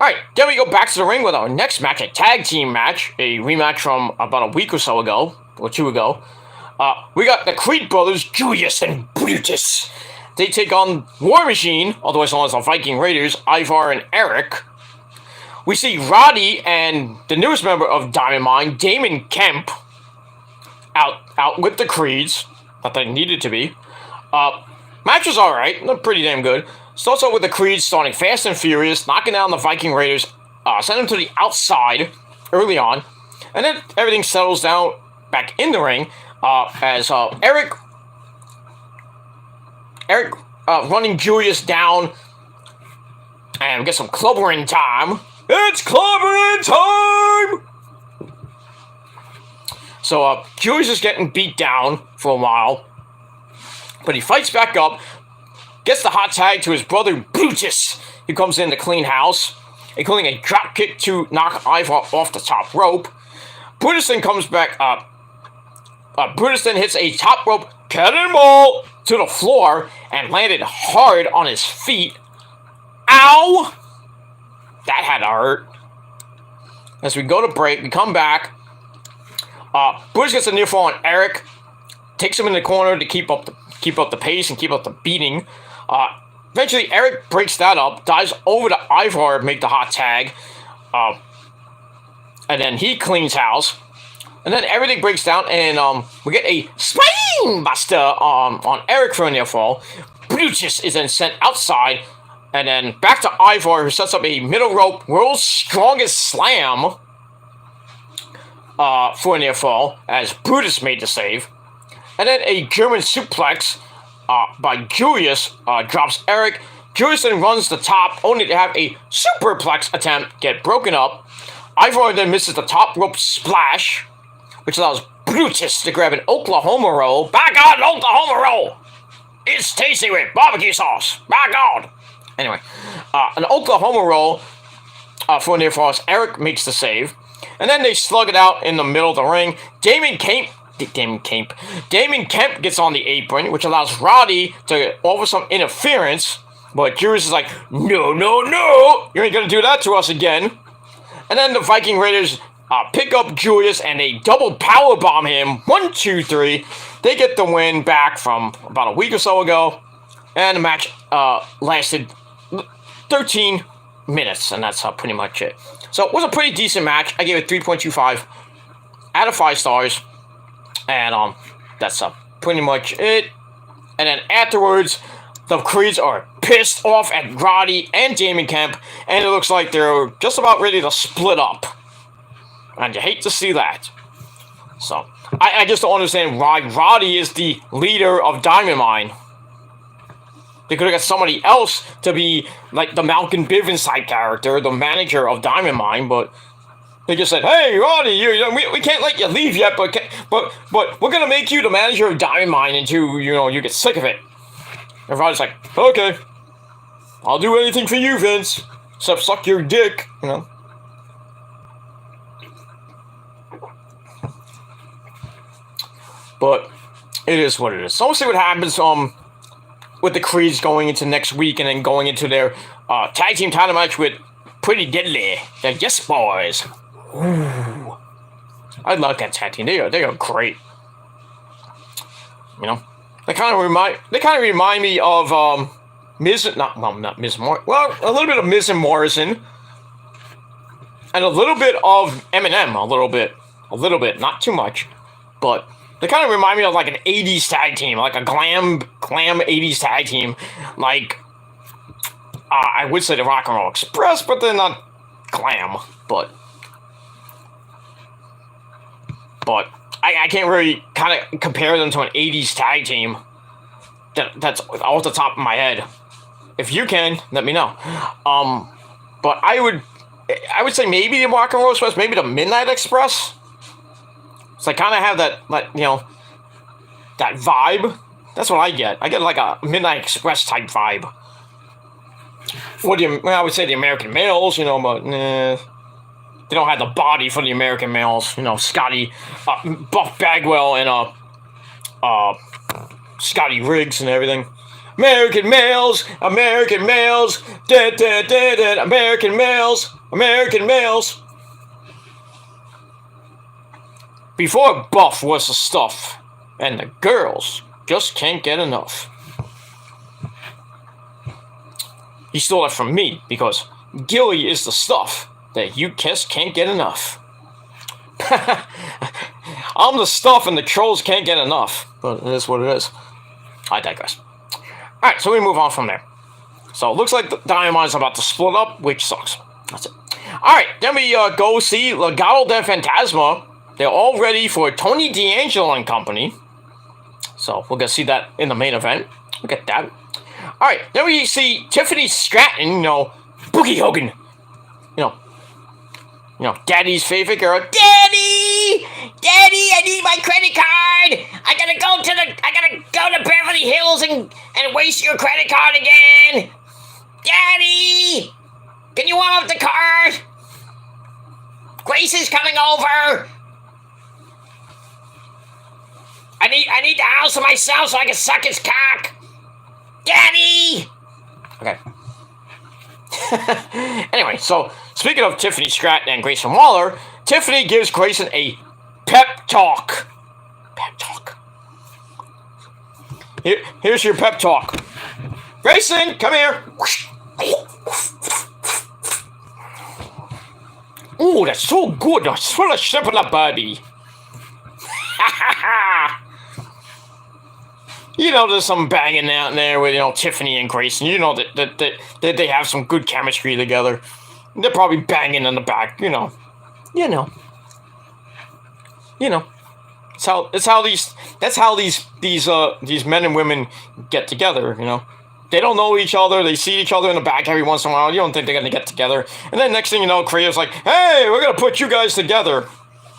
Alright, then we go back to the ring with our next match, a tag team match, a rematch from about a week or so ago, or 2 ago. We got the Creed brothers, Julius and Brutus. They take on War Machine, otherwise known as the Viking Raiders, Ivar and Eric. We see Roddy and the newest member of Diamond Mine, Damon Kemp, out with the Creeds. Not that it needed to be. Match was alright, pretty damn good. Starts out with the Creeds starting fast and furious, knocking down the Viking Raiders, send them to the outside early on, and then everything settles down back in the ring as Eric running Julius down, and we get some clubbering time. It's clubbering time! So Julius is getting beat down for a while, but he fights back up, gets the hot tag to his brother Brutus, who comes in to clean house, including a drop kick to knock Ivar off the top rope. Brutus then comes back up. Brutus then hits a top rope cannonball to the floor and landed hard on his feet. Ow! That had to hurt. As we go to break, we come back. Brutus gets a near fall on Eric, takes him in the corner to keep up the pace and keep up the beating. Eventually, Eric breaks that up, dives over to Ivar to make the hot tag, and then he cleans house. And then everything breaks down, and we get a spine buster on Eric for a near fall. Brutus is then sent outside, and then back to Ivar, who sets up a middle rope world's strongest slam for a near fall, as Brutus made the save. And then a German suplex by Julius drops Eric. Julius then runs the top, only to have a superplex attempt get broken up. Ivar then misses the top rope splash, which allows Brutus to grab an Oklahoma roll. By God, an Oklahoma roll! It's tasty with barbecue sauce. By God! Anyway, an Oklahoma roll for near falls. Eric makes the save. And then they slug it out in the middle of the ring. Damon Kemp gets on the apron, which allows Roddy to offer some interference. But Julius is like, no, no, no! You ain't gonna do that to us again. And then the Viking Raiders pick up Julius and they double powerbomb him. 1, 2, 3. They get the win back from about a week or so ago. And the match lasted 13 minutes. And that's pretty much it. So it was a pretty decent match. I gave it 3.25 out of 5 stars. And that's pretty much it. And then afterwards, the Creeds are pissed off at Roddy and Damon Kemp, and it looks like they're just about ready to split up. And you hate to see that. So, I just don't understand why Roddy is the leader of Diamond Mine. They could have got somebody else to be like the Malcolm Bivens type character, the manager of Diamond Mine, but they just said, "Hey, Roddy, we can't let you leave yet, but we're gonna make you the manager of Diamond Mine until you get sick of it." And Roddy's like, "Okay, I'll do anything for you, Vince, except suck your dick, But it is what it is. So we'll see what happens with the Creeds going into next week and then going into their tag team title match with Pretty Deadly, the Yes Boys. Ooh. I love that tag team. They are great. They kind of remind me of Miz, not Miz Morrison. Well, a little bit of Miz and Morrison, and a little bit of Eminem. A little bit, not too much, but they kind of remind me of like an '80s tag team, like a glam '80s tag team, like I would say the Rock and Roll Express, but they're not glam, but I can't really kind of compare them to an '80s tag team. That's off the top of my head. If you can, let me know. But I would say maybe the Rock and Roll Express, maybe the Midnight Express. So I kind of have that, that vibe. That's what I get. I get like a Midnight Express type vibe. I would say the American Males, but they don't have the body for the American Males. Scotty, Buff Bagwell, and Scotty Riggs and everything. American males, American males, dead, dead, dead, dead, American males, American males. Before Buff was the stuff, and the girls just can't get enough. He stole it from me because Gilly is the stuff that you just can't get enough. I'm the stuff and the trolls can't get enough. But it is what it is. I digress. Alright, so we move on from there. So it looks like the Diamond is about to split up, which sucks. That's it. Alright, then we go see Legado del Fantasma. They're all ready for Tony D'Angelo and company. So we're going to see that in the main event. Look at that. Alright, then we see Tiffany Stratton, Boogie Hogan. Daddy's favorite girl. Daddy, I need my credit card. I gotta go to Beverly Hills and waste your credit card again. Daddy, can you warm up the car? Grace is coming over. I need the house to myself so I can suck his cock. Daddy. Okay. Anyway, so speaking of Tiffany Stratton and Grayson Waller, Tiffany gives Grayson a pep talk. Pep talk. Here's your pep talk. Grayson, come here. Ooh, that's so good. That's full of shit on the body. There's some banging out there with, Tiffany and Grayson. That they have some good chemistry together. They're probably banging in the back, That's how these men and women get together, They don't know each other. They see each other in the back every once in a while. You don't think they're going to get together. And then next thing you know, Creative's like, hey, we're going to put you guys together.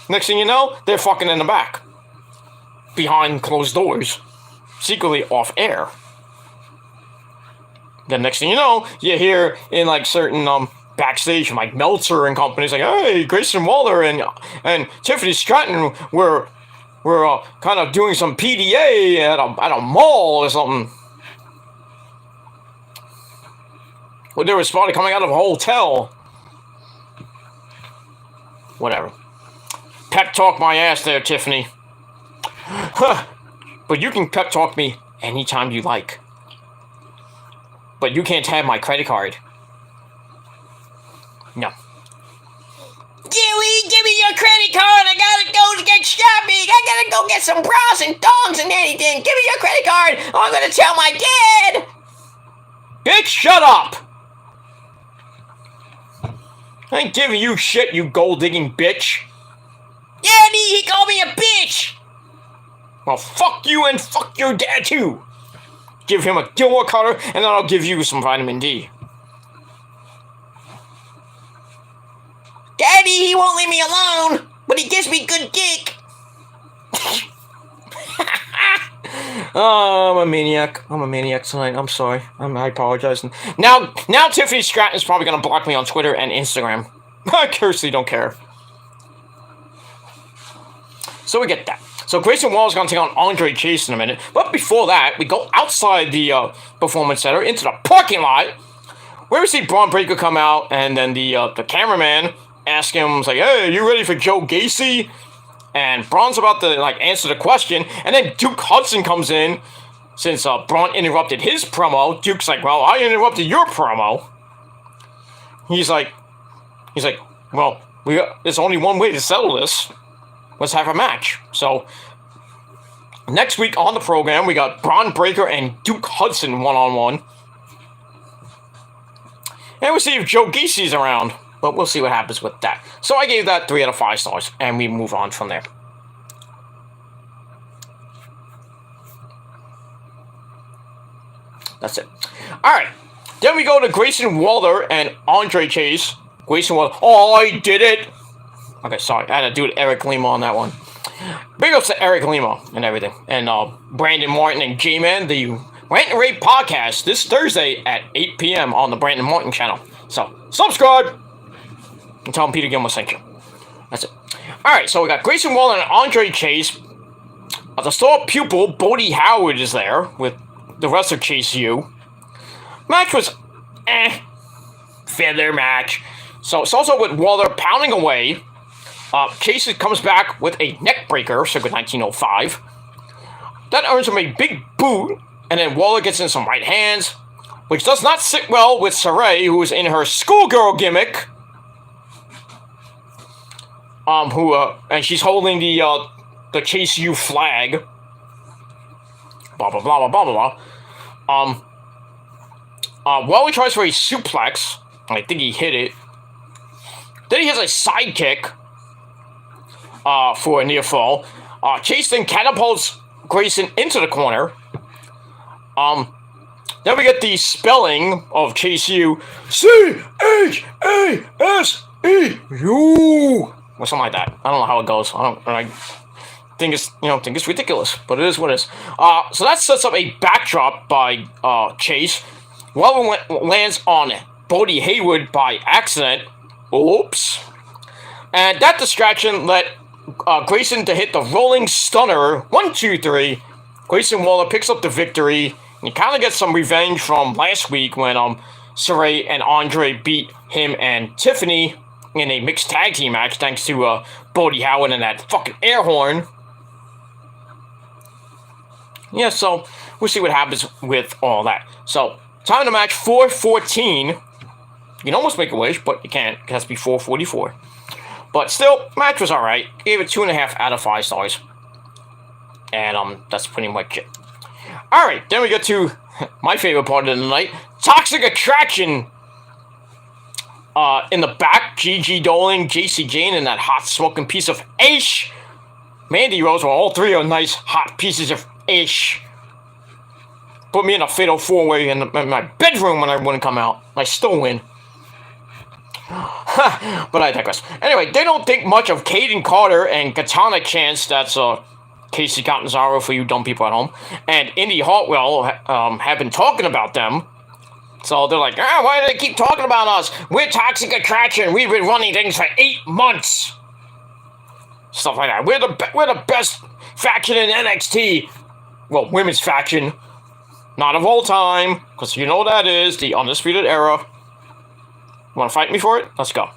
Next thing you know, they're fucking in the back. behind closed doors, secretly off air. Then next thing you know, you hear in like certain backstage from like Meltzer and companies like, hey, Grayson Waller and Tiffany Stratton were kind of doing some PDA at a mall or something. Well, they were spotted coming out of a hotel. Whatever. Pep talk my ass there, Tiffany. But you can pep talk me anytime you like. But you can't have my credit card. No. Dewey, give me your credit card. I gotta go to get shopping. I gotta go get some bras and thongs and anything. Give me your credit card. Or I'm gonna tell my dad. Bitch, shut up. I ain't giving you shit, you gold-digging bitch. Yeah, he called me a bitch. Well, fuck you and fuck your dad, too. Give him a Gilmore cutter, and then I'll give you some vitamin D. Daddy, he won't leave me alone, but he gives me good dick. Oh, I'm a maniac. I'm a maniac tonight. I'm sorry. I apologize. Now Tiffany Stratton is probably going to block me on Twitter and Instagram. I seriously don't care. So we get that. So Grayson Waller's going to take on Andre Chase in a minute. But before that, we go outside the Performance Center into the parking lot, where we see Bron Breakker come out, and then the cameraman ask him, like, hey, you ready for Joe Gacy? And Braun's about to, like, answer the question, and then Duke Hudson comes in. Since Braun interrupted his promo, Duke's like, well, I interrupted your promo. He's like, well, there's only one way to settle this. Let's have a match. So, next week on the program, we got Bron Breakker and Duke Hudson one-on-one. And we'll see if Joe Gacy's around. But we'll see what happens with that. So I gave that 3 out of 5 stars, and we move on from there. That's it. Alright. Then we go to Grayson Waller and Andre Chase. Grayson Waller. Oh, I did it! Okay, sorry. I had to do it Eric Lima on that one. Big ups to Eric Lima and everything. And Brandon Martin and J-Man, the Rant and Rave podcast, this Thursday at 8 p.m. on the Brandon Martin channel. So, subscribe! And tell him Peter Gilmore sent you. That's it. Alright, so we got Grayson Waller and Andre Chase. The star pupil, Bodie Howard, is there with the rest of Chase U. Match was feather match. So it's also with Waller pounding away. Chase comes back with a neck breaker, circa 1905. That earns him a big boot, and then Waller gets in some right hands, which does not sit well with Saray, who is in her schoolgirl gimmick. And she's holding the Chase U flag. Blah blah blah blah blah blah. Waller tries for a suplex. I think he hit it. Then he has a sidekick. For a near fall. Chase then catapults Grayson into the corner. Then we get the spelling of Chase U. C-H-A-S-E-U. Or something like that. I don't know how it goes. I think it's ridiculous, but it is what it is. So that sets up a backdrop by Chase. Waller lands on Bodie Hayward by accident. Oops. And that distraction led Grayson to hit the rolling stunner. 1, 2, 3. Grayson Waller picks up the victory. And he kind of gets some revenge from last week when Saray and Andre beat him and Tiffany in a mixed tag team match thanks to Bodie Howard and that fucking air horn. Yeah, so we'll see what happens with all that. So, time to match 4:14. You can almost make a wish, but you can't. It has to be 4:44. But still, match was alright. Gave it 2.5 out of 5 stars. And that's pretty much it. Alright, then we get to my favorite part of the night. Toxic Attraction. In the back, Gigi Dolan, JC Jane, and that hot smoking piece of ish. Mandy Rose, well, all three are nice hot pieces of ish. Put me in a fatal 4-way in my bedroom when I wouldn't come out. I still win. But I digress. Anyway, they don't think much of Caden Carter and Katana Chance. That's Casey Catanzaro for you dumb people at home, and Indy Hartwell have been talking about them. So they're like, why do they keep talking about us? We're Toxic Attraction. We've been running things for 8 months. Stuff like that. We're the best faction in NXT. Well, women's faction. Not of all time, because you know what that is, the Undisputed Era. Want to fight me for it? Let's go.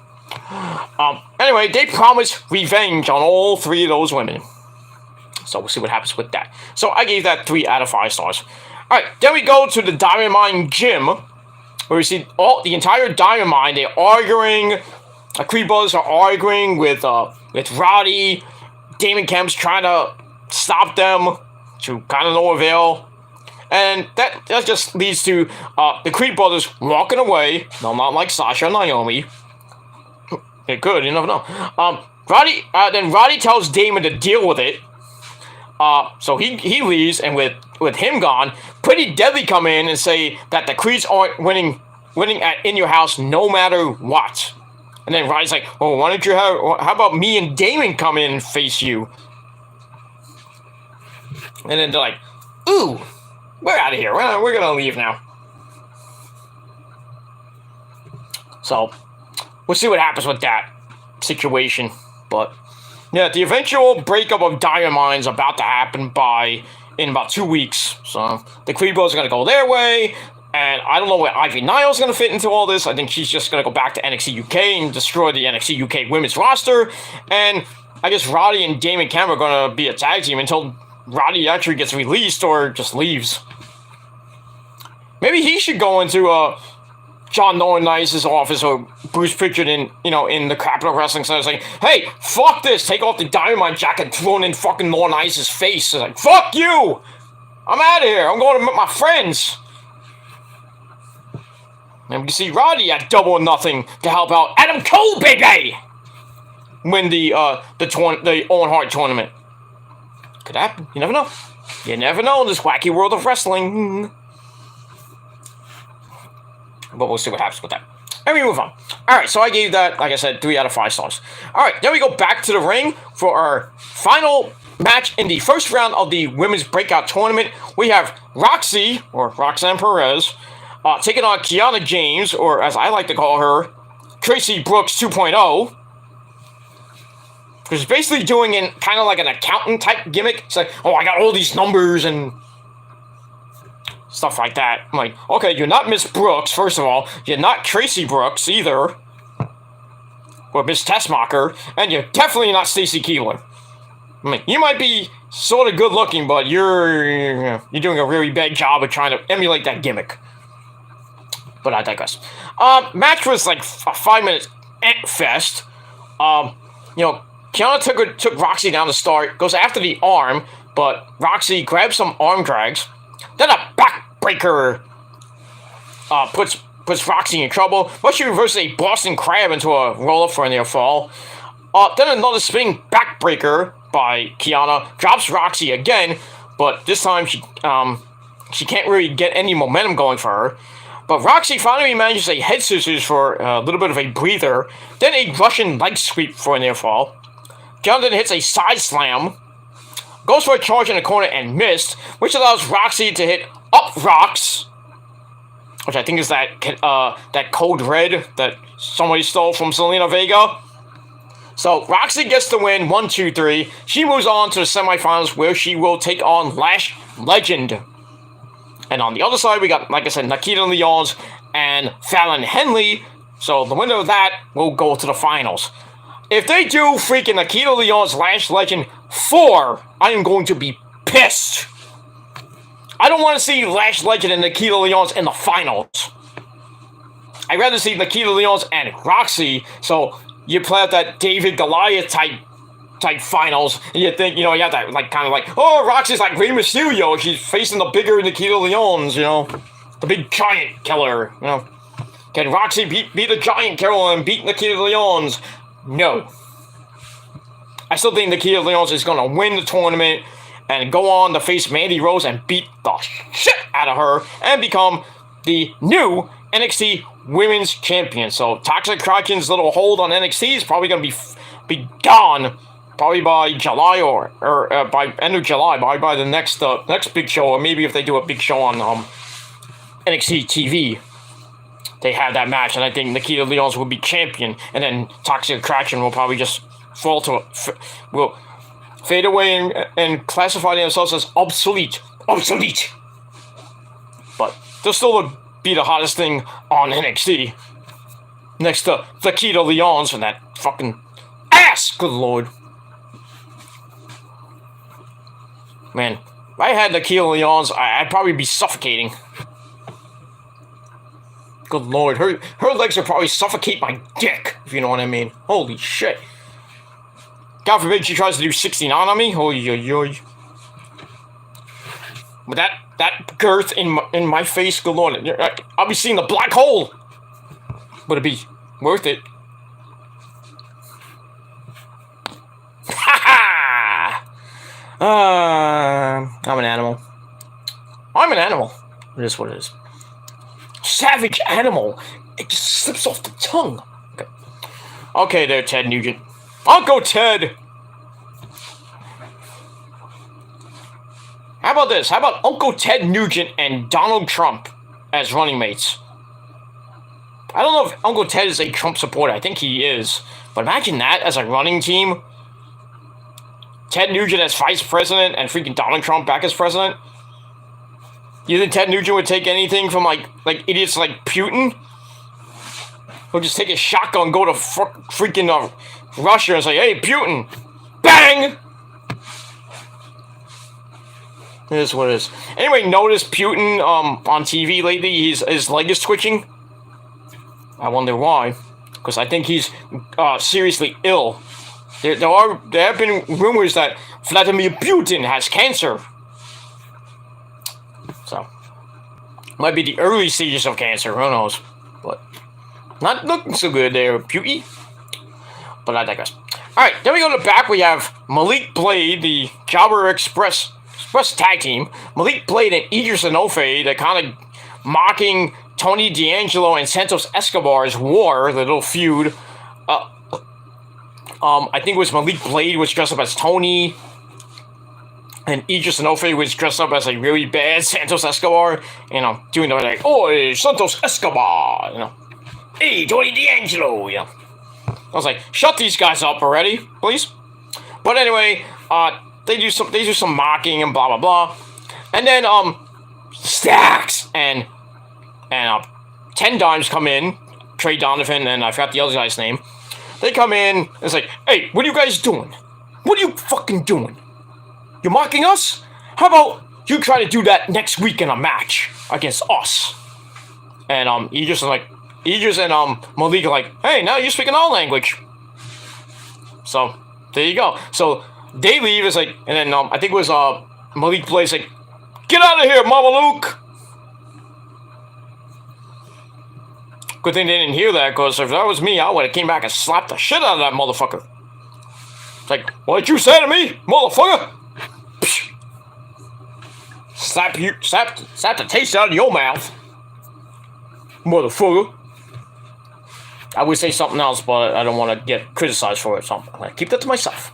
Anyway, they promise revenge on all 3 of those women. So we'll see what happens with that. So I gave that 3 out of 5 stars. Alright, then we go to the Diamond Mine gym, where we see the entire Diamond Mine. They're arguing. The Creed Brothers are arguing with Roddy. Damon Kemp's trying to stop them, to kind of no avail. And that just leads to the Creed Brothers walking away. No, not like Sasha and Naomi. It could, you never know. Then Roddy tells Damon to deal with it. So he leaves, and with him gone, Pretty Deadly come in and say that the Creeds aren't winning in your house no matter what. And then Roddy's like, oh, why don't you how about me and Damon come in and face you? And then they're like, ooh, we're out of here. We're gonna leave now. So we'll see what happens with that situation. But yeah, the eventual breakup of Diamond Mine's about to happen in about 2 weeks. So the Creed Brothers are gonna go their way. And I don't know where Ivy Nile's going to fit into all this. I think she's just going to go back to NXT UK and destroy the NXT UK women's roster. And I guess Roddy and Damon Kemp are going to be a tag team until Roddy actually gets released or just leaves. Maybe he should go into John Laurinaitis' office or Bruce Pritchard in the Capitol Wrestling Center saying, hey, fuck this. Take off the Diamond Mine jacket thrown in fucking Laurinaitis' face. It's like, fuck you. I'm out of here. I'm going to meet my friends. And we can see Roddy at Double or Nothing to help out Adam Cole, baby! Win the Owen Hart tournament. Could happen. You never know. You never know in this wacky world of wrestling. But we'll see what happens with that. And we move on. Alright, so I gave that, like I said, 3 out of 5 stars. Alright, then we go back to the ring for our final match in the first round of the Women's Breakout Tournament. We have Roxy, or Roxanne Perez, taking on Kiana James, or as I like to call her, Tracy Brooks 2.0. She's basically doing kind of like an accountant type gimmick. It's like, oh, I got all these numbers and stuff like that. I'm like, okay, you're not Miss Brooks, first of all. You're not Tracy Brooks either. Or Miss Tessmacher. And you're definitely not Stacy Keibler. I mean, you might be sort of good looking, but you're doing a really bad job of trying to emulate that gimmick. But I digress. Match was like a 5-minute fest. Kiana took Roxy down to start, goes after the arm, but Roxy grabs some arm drags. Then a backbreaker puts Roxy in trouble. But she reverses a Boston Crab into a roll-up for a near fall. Then another spinning backbreaker by Kiana drops Roxy again, but this time she can't really get any momentum going for her. But Roxy finally manages a head scissors for a little bit of a breather, then a Russian leg sweep for a near fall. Kiana then hits a side slam, goes for a charge in the corner and missed, which allows Roxy to hit up rocks, which I think is that code red that somebody stole from Zelina Vega. So Roxy gets the win, 1, 2, 3. She moves on to the semifinals where she will take on Lash Legend. And on the other side, we got, like I said, Nikita Lyons and Fallon Henley. So the winner of that will go to the finals. If they do freaking Nikita Lyons Lash Legend 4, I am going to be pissed. I don't want to see Lash Legend and Nikita Lyons in the finals. I'd rather see Nikita Lyons and Roxy. So you play out that David Goliath type finals, and you think, you have that, oh, Roxy's like Rey Mysterio, she's facing the bigger Nikita Lyons, the big giant killer, Can Roxy beat the giant killer and beat Nikita Lyons? No. I still think Nikita Lyons is going to win the tournament and go on to face Mandy Rose and beat the shit out of her and become the new NXT Women's Champion. So Toxic Attraction's little hold on NXT is probably going to be gone probably by July or by end of July, probably by the next big show, or maybe if they do a big show on NXT TV, they have that match, and I think Nikita Lyons will be champion, and then Toxic Attraction will probably just will fade away and classify themselves as obsolete. But they'll still be the hottest thing on NXT. Next to Nikita Lyons from that fucking ass. Good lord. Man, if I had Nikita Lyons, I'd probably be suffocating. Good lord, her legs would probably suffocate my dick, if you know what I mean. Holy shit. God forbid she tries to do 69 on me. Oy. With that girth in my face, good lord, I'll be seeing the black hole. Would it be worth it? I'm an animal. I'm an animal. It is what it is. Savage animal. It just slips off the tongue. Okay there, Ted Nugent. Uncle Ted! How about this? How about Uncle Ted Nugent and Donald Trump as running mates? I don't know if Uncle Ted is a Trump supporter. I think he is. But imagine that as a running team. Ted Nugent as vice president and freaking Donald Trump back as president. You think Ted Nugent would take anything from like idiots like Putin? He'll just take a shotgun, go to freaking Russia and say, "Hey, Putin, bang!" It is what it is. Anyway, notice Putin on TV lately? His leg is twitching. I wonder why. Because I think he's seriously ill. There have been rumors that Vladimir Putin has cancer. So, might be the early stages of cancer, who knows. But, not looking so good there, Putin. But I digress. Alright, then we go to the back, we have Malik Blade, the Jobber Express tag team. Malik Blade and Idris Enofe, they're kind of mocking Tony D'Angelo and Santos Escobar's war, the little feud. I think it was Malik Blade was dressed up as Tony, and Idris Enofe was dressed up as a really bad Santos Escobar, doing the like, "Oh, Santos Escobar," "Hey, Tony D'Angelo," I was like, shut these guys up already, please. But anyway, they do some mocking and blah blah blah, and then Stacks and 10 Dimes come in, Trey Donovan and I forgot the other guy's name. They come in, and it's like, "Hey, what are you guys doing? What are you fucking doing? You're mocking us? How about you try to do that next week in a match against us?" And Idris and Malik are like, "Hey, now you're speaking our language." So there you go. So they leave. It's like, and then I think it was Malik Blade's like, "Get out of here, Mama Luke." Good thing they didn't hear that, because if that was me, I would have came back and slapped the shit out of that motherfucker. It's like, "What'd you say to me, motherfucker?" Psh. Slap the taste out of your mouth, motherfucker. I would say something else, but I don't want to get criticized for it, so I'm going to keep that to myself.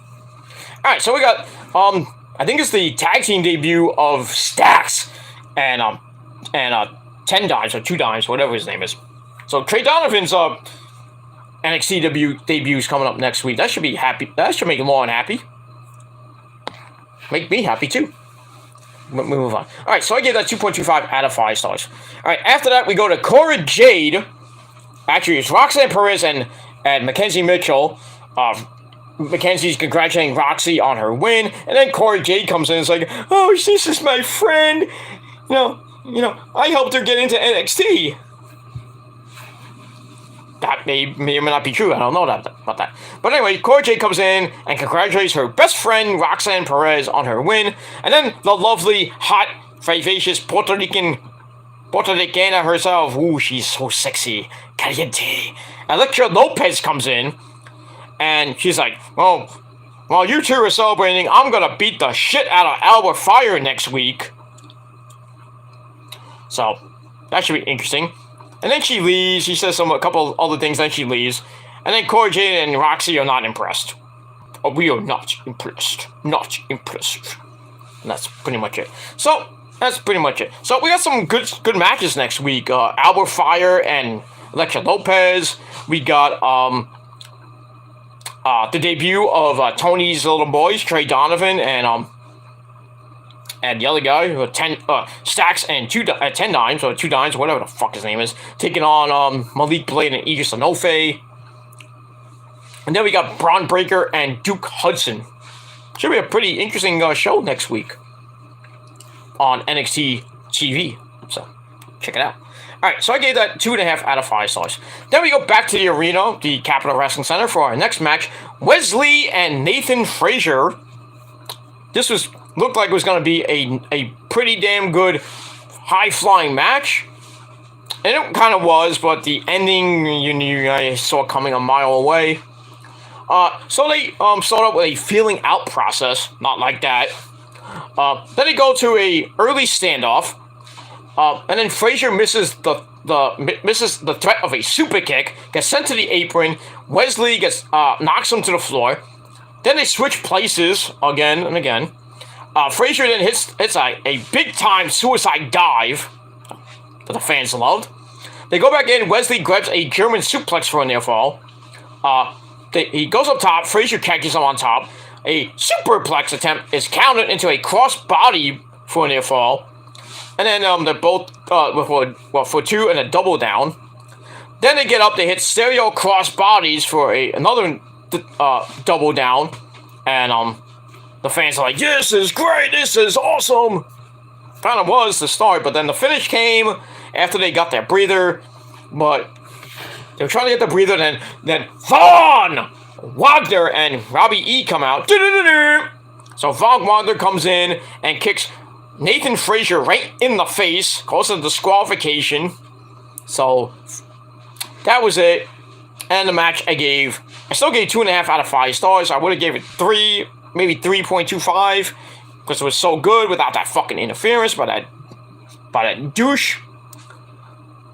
Alright, so we got, I think it's the tag team debut of Stacks and 10 Dimes, or 2 Dimes, whatever his name is. So Trey Donovan's NXT debut's coming up next week. That should be happy. That should make Lauren happy. Make me happy too. Move on. Alright, so I give that 2.25 out of 5 stars. Alright, after that we go to Cora Jade. Actually, it's Roxanne Perez and Mackenzie Mitchell. Mackenzie's congratulating Roxy on her win, and then Cora Jade comes in and is like, "Oh, this is my friend. I helped her get into NXT." That may or may not be true. I don't know about that. But anyway, Cora Jade comes in and congratulates her best friend, Roxanne Perez, on her win. And then the lovely, hot, vivacious Puerto Ricana herself. Ooh, she's so sexy. Caliente. Elektra Lopez comes in. And she's like, "Well, while you two are celebrating, I'm going to beat the shit out of Alba Fire next week." So, that should be interesting. And then she leaves. She says a couple other things, then she leaves. And then Cora Jade and Roxy are not impressed. we are not impressed. Not impressed. And that's pretty much it. So, that's pretty much it. So, we got some good matches next week. Albert Fire and Elektra Lopez. We got, the debut of Tony's little boys, Trey Donovan and the other guy, Stacks and 10 Dimes, or 2 Dimes, whatever the fuck his name is, taking on Malik Blade and Aegis Anofe. And then we got Braun Breaker and Duke Hudson. Should be a pretty interesting show next week on NXT TV. So, check it out. Alright, so I gave that 2.5 out of 5 stars. Then we go back to the arena, the Capitol Wrestling Center, for our next match. Wesley and Nathan Frazier. This looked like it was going to be a pretty damn good high-flying match. And it kind of was, but the ending, I saw coming a mile away. So they start up with a feeling out process, not like that. Then they go to a early standoff, and then Frazier misses the threat of a super kick, gets sent to the apron. Wesley knocks him to the floor. Then they switch places again and again. Frazier then hits a big time suicide dive that the fans loved. They go back in. Wesley grabs a German suplex for a near fall. He goes up top. Frazier catches him on top. A superplex attempt is countered into a cross-body for a near fall. And then they're both for 2 and a double down. Then they get up. They hit stereo cross-bodies for another double down. And the fans are like, "This is great. This is awesome." Kind of was the start, but then the finish came after they got their breather. But they were trying to get the breather, then Von Wagner and Robbie E come out. So Von Wagner comes in and kicks Nathan Frazier right in the face, causes a disqualification. So that was it. And the match I still gave 2.5 out of 5 stars. I would have gave it 3, maybe 3.25, because it was so good without that fucking interference by that douche.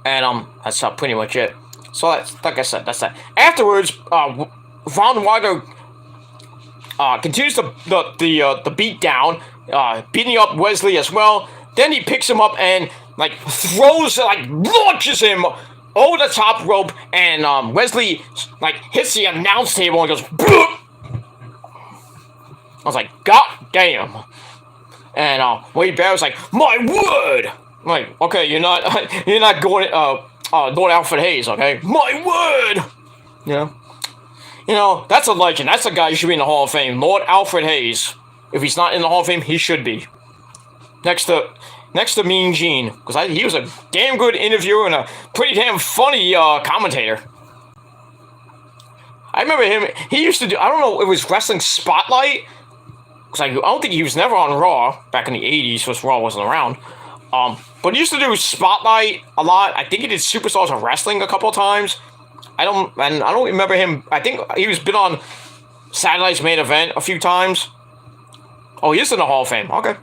And that's pretty much it. So that's, like I said, that's that. Afterwards, Von Wagner continues the beat down, beating up Wesley as well. Then he picks him up and launches him over the top rope, and Wesley hits the announce table and goes, "Bloop!" I was like, "God damn!" And Wade Barrett's like, "My word!" I'm like, okay, you're not going Lord Alfred Hayes, okay? My word! You know, that's a legend. That's a guy who should be in the Hall of Fame. Lord Alfred Hayes. If he's not in the Hall of Fame, he should be. Next to Mean Gene, because he was a damn good interviewer and a pretty damn funny commentator. I remember him. He used to do, I don't know, it was Wrestling Spotlight. Because I don't think he was never on Raw back in the 80s, because Raw wasn't around. But he used to do Spotlight a lot. I think he did Superstars of Wrestling a couple of times. I don't remember him. I think he was been on Satellite's Main Event a few times. Oh, he is in the Hall of Fame. Okay.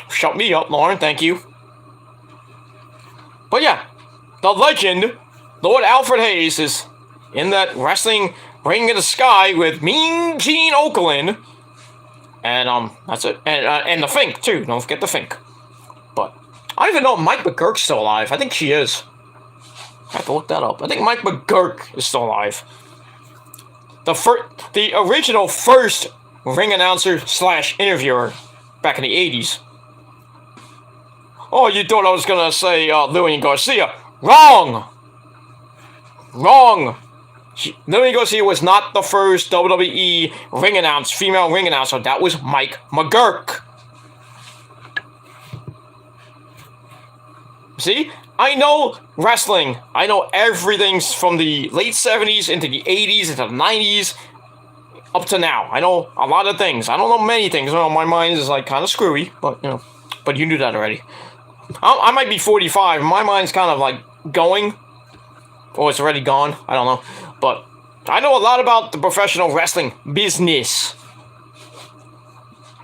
Shut me up, Lauren. Thank you. But yeah, the legend, Lord Alfred Hayes, is in that wrestling ring in the sky with Mean Gene Okerlund. And that's it. And the Fink too. Don't forget the Fink. But I don't even know if Mike McGurk's still alive. I think she is. I have to look that up. I think Mike McGurk is still alive. The original first ring announcer / interviewer back in the 80s. Oh, you thought I was gonna say Lillian Garcia? Wrong. Lillian Garcia was not the first WWE female ring announcer. That was Mike McGurk. See? I know wrestling. I know everything from the late 70s into the 80s into the 90s up to now. I know a lot of things. I don't know many things. My mind is kind of screwy, but but you knew that already. I might be 45. My mind's kind of going. Or it's already gone. I don't know. But I know a lot about the professional wrestling business.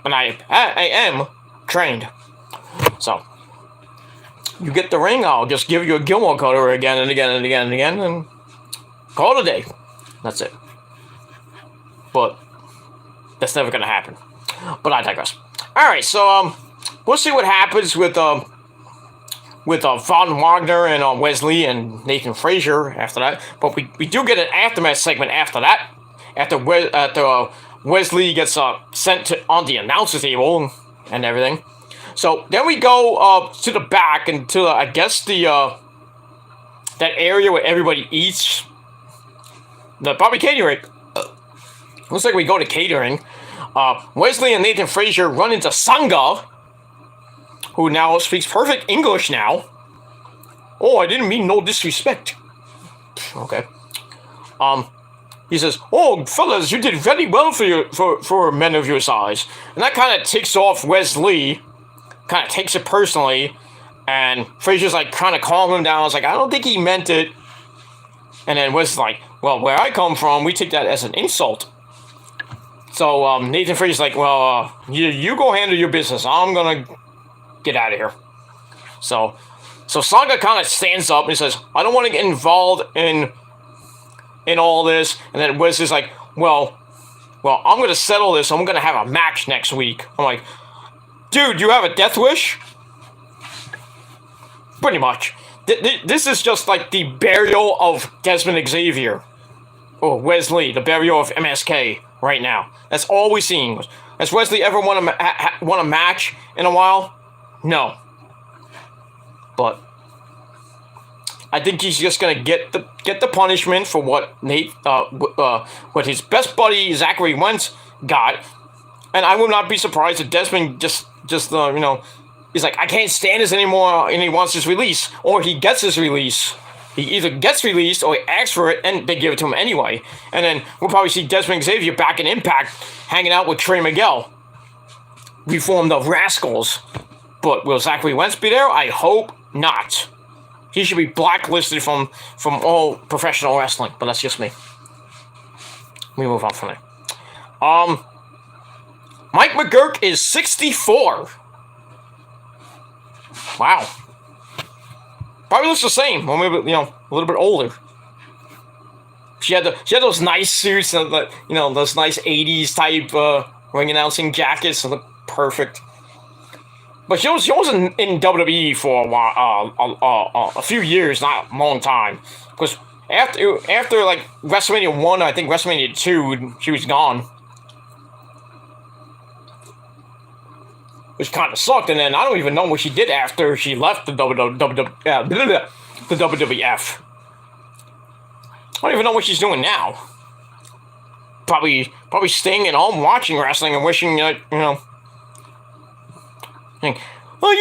And I am trained. So, you get the ring, I'll just give you a Gilmore cutter again and again and again and again, and call it a day. That's it. but that's never gonna happen. But I digress. All right, so we'll see what happens with Von Wagner and Wesley and Nathan Frazier after that. But we do get an aftermath segment after that. After Wesley gets sent on the announcer table and everything. So then we go to the back and to I guess the that area where everybody eats. Probably catering. Looks like we go to catering. Wesley and Nathan Frazier run into Sangha, who now speaks perfect English now. Oh, I didn't mean no disrespect. Okay. He says, "Oh, fellas, you did very well for men of your size," and that kind of ticks off Wesley. Kind of takes it personally, and Frazier's like kind of calming him down. I was like, I don't think he meant it. And then Wesley's like, well, where I come from, we take that as an insult. So Nathan Frazier's like, well, you go handle your business. I'm gonna get out of here. So Sangha kind of stands up and he says, I don't want to get involved in all this. And then Wesley's like, well, I'm gonna settle this. I'm gonna have a match next week. I'm like, dude, you have a death wish? Pretty much. This is just like the burial of Desmond Xavier. Or Wesley, the burial of MSK right now. That's all we're seeing. Has Wesley ever won a match in a while? No. But I think he's just gonna get the punishment for what what his best buddy Zachary Wentz got. And I would not be surprised if Desmond just he's like, I can't stand this anymore, and he wants his release, or he gets his release. He either gets released or he asks for it, and they give it to him anyway. And then we'll probably see Desmond Xavier back in Impact, hanging out with Trey Miguel. We formed the Rascals. But will Zachary Wentz be there? I hope not. He should be blacklisted from all professional wrestling, but that's just me. We move on from there. Mike McGurk is 64. Wow. Probably looks the same, or maybe a little bit older. She had those nice suits and those nice 80s type ring announcing jackets that look perfect. But she was in WWE for a while, a few years, not a long time. Because after like WrestleMania 1, I think WrestleMania 2, she was gone. Which kind of sucked, and then I don't even know what she did after she left the WWF. I don't even know what she's doing now. Probably staying at home watching wrestling and wishing, I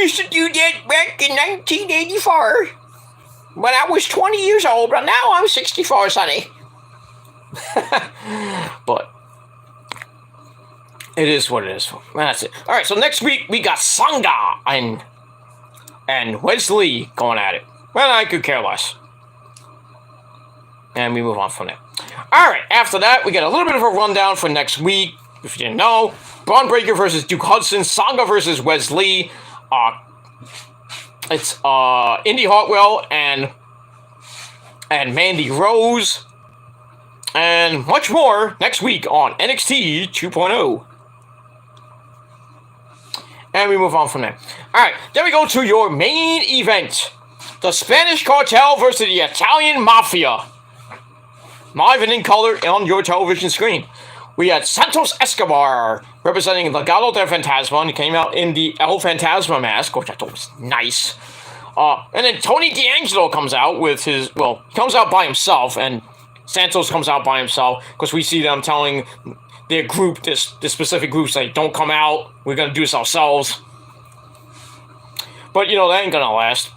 used to do that back in 1984 when I was 20 years old, but now I'm 64, sonny. But it is what it is. That's it. All right, so next week we got Sangha and Wesley going at it. Well, I could care less. And we move on from there. All right, after that, we get a little bit of a rundown for next week. If you didn't know, Braun Breaker versus Duke Hudson, Sangha versus Wesley. It's Indy Hartwell and Mandy Rose. And much more next week on NXT 2.0. And we move on from there. Alright, then we go to your main event. The Spanish Cartel versus the Italian Mafia. Live and in color on your television screen. We had Santos Escobar representing Legado del Fantasma, and he came out in the El Fantasma mask, which I thought was nice. And then Tony D'Angelo comes out with he comes out by himself, and Santos comes out by himself, because we see them telling their group, this specific group, say, don't come out, we're going to do this ourselves. But, that ain't going to last.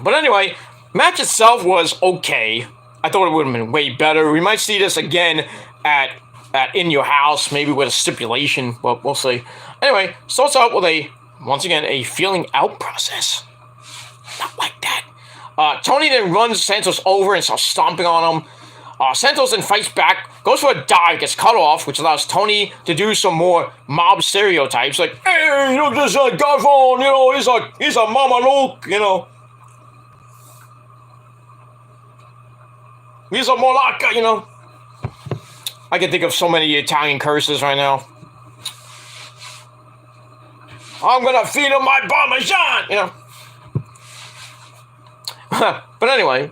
But anyway, match itself was okay. I thought it would have been way better. We might see this again at In Your House, maybe with a stipulation, but we'll see. Anyway, starts out with a feeling out process. Not like that. Tony then runs Santos over and starts stomping on him. Santos then fights back, goes for a dive, gets cut off, which allows Tony to do some more mob stereotypes, like, hey, this Gavon, he's a Mama Luke, He's a Molaka, I can think of so many Italian curses right now. I'm gonna feed him my Parmesan, you know. But anyway,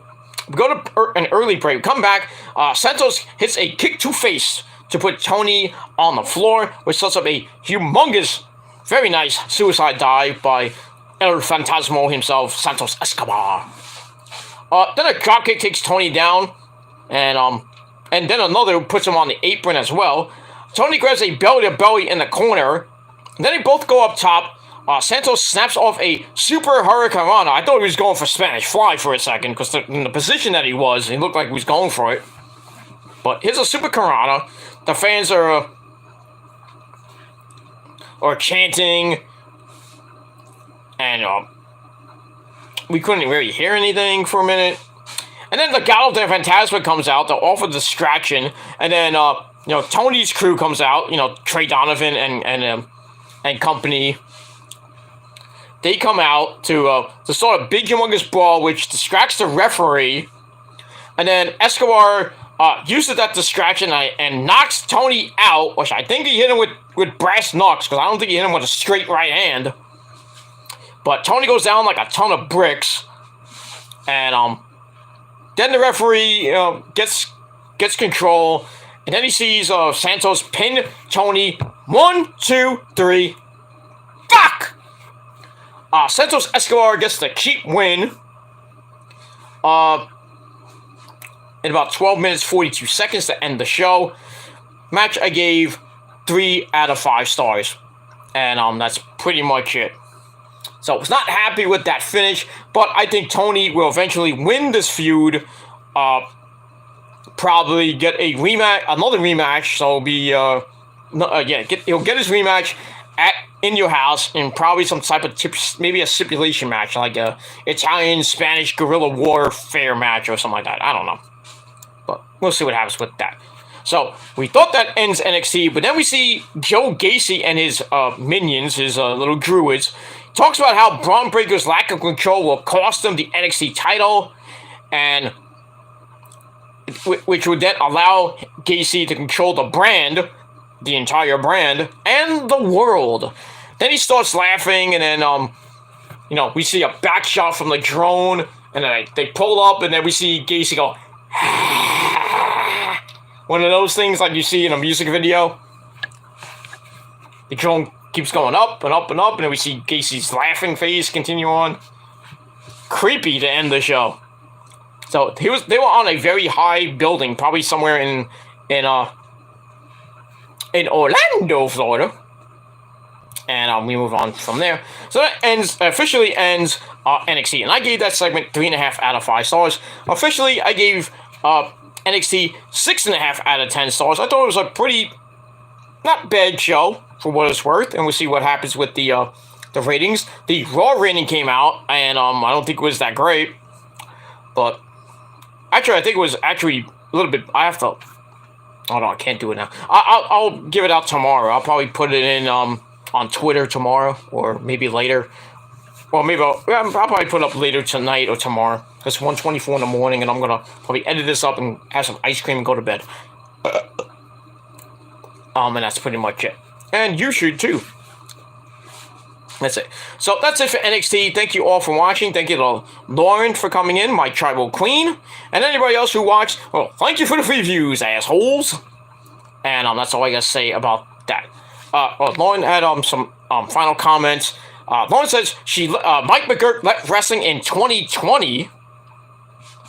we go to an early break. Come back. Santos hits a kick to face to put Tony on the floor, which sets up a humongous, very nice suicide dive by El Fantasmo himself, Santos Escobar. Then a dropkick takes Tony down, and then another puts him on the apron as well. Tony grabs a belly-to-belly in the corner. And then they both go up top. Santos snaps off a super hurricanrana. I thought he was going for Spanish Fly for a second, because in the position that he was, he looked like he was going for it. But here's a super Karana. The fans are chanting, and we couldn't really hear anything for a minute. And then the Legado del Fantasma comes out to offer distraction, and then Tony's crew comes out. Trey Donovan and company. They come out to start a big humongous brawl, which distracts the referee, and then Escobar uses that distraction and knocks Tony out, which I think he hit him with brass knucks, because I don't think he hit him with a straight right hand. But Tony goes down like a ton of bricks, and then the referee gets control, and then he sees Santos pin Tony. 1, 2, 3. Fuck! Santos Escobar gets the keep win. In about 12 minutes, 42 seconds to end the show. Match I gave 3 out of 5 stars. And that's pretty much it. So I was not happy with that finish, but I think Tony will eventually win this feud. Probably get a rematch, another rematch. So it'll be he'll get his rematch in your house, in probably some type of maybe a stipulation match, like a Italian-Spanish guerrilla warfare match or something like that. I don't know. But we'll see what happens with that. So, we thought that ends NXT, but then we see Joe Gacy and his minions, his little druids, talks about how Bron Breakker's lack of control will cost him the NXT title, and which would then allow Gacy to control the brand, the entire brand, and the world. Then he starts laughing, and then, we see a back shot from the drone, and then they pull up, and then we see Gacy go, one of those things like you see in a music video. The drone keeps going up and up and up, and then we see Gacy's laughing face continue on. Creepy to end the show. So they were on a very high building, probably somewhere in Orlando, Florida. And we move on from there. So that officially ends NXT. And I gave that segment 3.5 out of 5 stars. Officially, I gave NXT 6.5 out of 10 stars. I thought it was a pretty not bad show for what it's worth, and we'll see what happens with the ratings. The Raw rating came out, and I don't think it was that great, but actually I think it was actually a little bit. I have to. Oh no, I can't do it now. I'll give it out tomorrow. I'll probably put it in on Twitter tomorrow, or maybe later. Well, maybe I'll probably put it up later tonight or tomorrow. It's 1:24 in the morning, and I'm gonna probably edit this up and have some ice cream and go to bed. And that's pretty much it. And you should too. That's it. So that's it for NXT. Thank you all for watching. Thank you to Lauren for coming in, my tribal queen, and anybody else who watched. Well, thank you for the previews, assholes. And that's all I gotta say about that. Lauren had some final comments. Lauren says Mike McGurk left wrestling in 2020.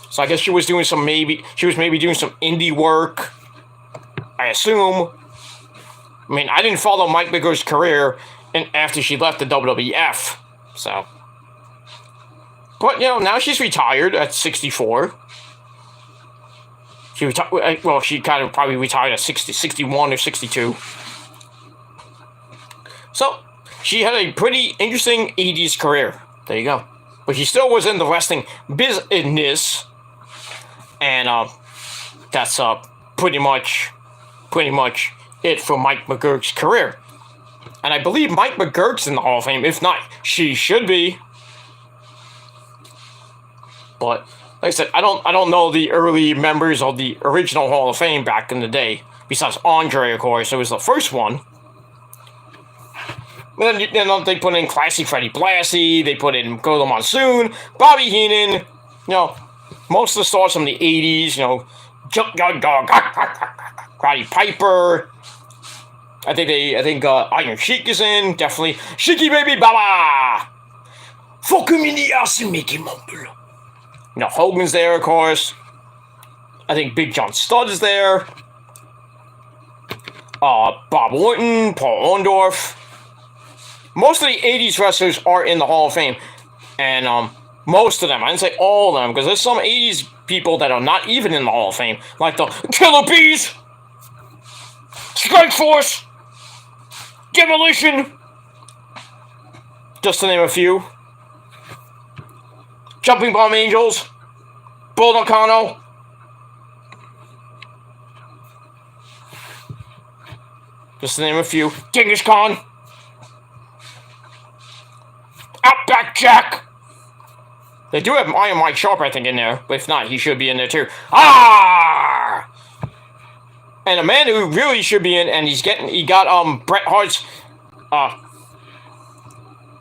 So I guess she was maybe doing some indie work, I assume. I mean, I didn't follow Mike McGurk's career after she left the WWF, so. But, now she's retired at 64. She kind of probably retired at 61 or 62. So, she had a pretty interesting 80s career. There you go. But she still was in the wrestling business. And that's pretty much it for Mike McGurk's career. And I believe Mike McGurk's in the Hall of Fame. If not, she should be. But like I said, I don't know the early members of the original Hall of Fame back in the day. besides Andre, of course. It was the first one. Then they put in classic Freddie Blassie. They put in Gorilla Monsoon, Bobby Heenan. You know, most of the stars from the 80s. You know, Roddy Piper. I think Iron Sheik is in. Definitely. Sheiky Baby Baba! Fuck him in the ass and make him humble. You know, Hogan's there, of course. I think Big John Studd is there. Bob Orton, Paul Orndorff. Most of the 80s wrestlers are in the Hall of Fame. And, most of them. I didn't say all of them, because there's some 80s people that are not even in the Hall of Fame. Like the Killer Bees! Strike Force! Demolition! Just to name a few. Jumping Bomb Angels. Bull Nakano. Just to name a few. Genghis Khan. Outback Jack. They do have Iron Mike Sharp, I think, in there. But if not, he should be in there too. Ah! And a man who really should be in, and he got Bret Hart's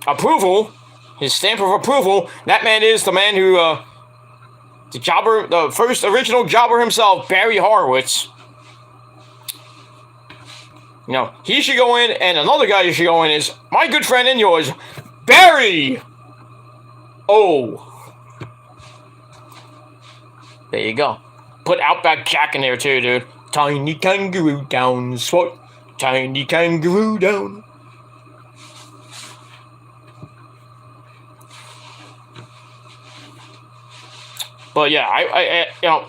approval, his stamp of approval. That man is the man who the first original jobber himself, Barry Horowitz. You know, he should go in, and another guy who should go in is my good friend and yours, Barry. Oh. There you go. Put Outback Jack in there too, dude. Tiny kangaroo down, swat. Tiny kangaroo down. But yeah, I you know,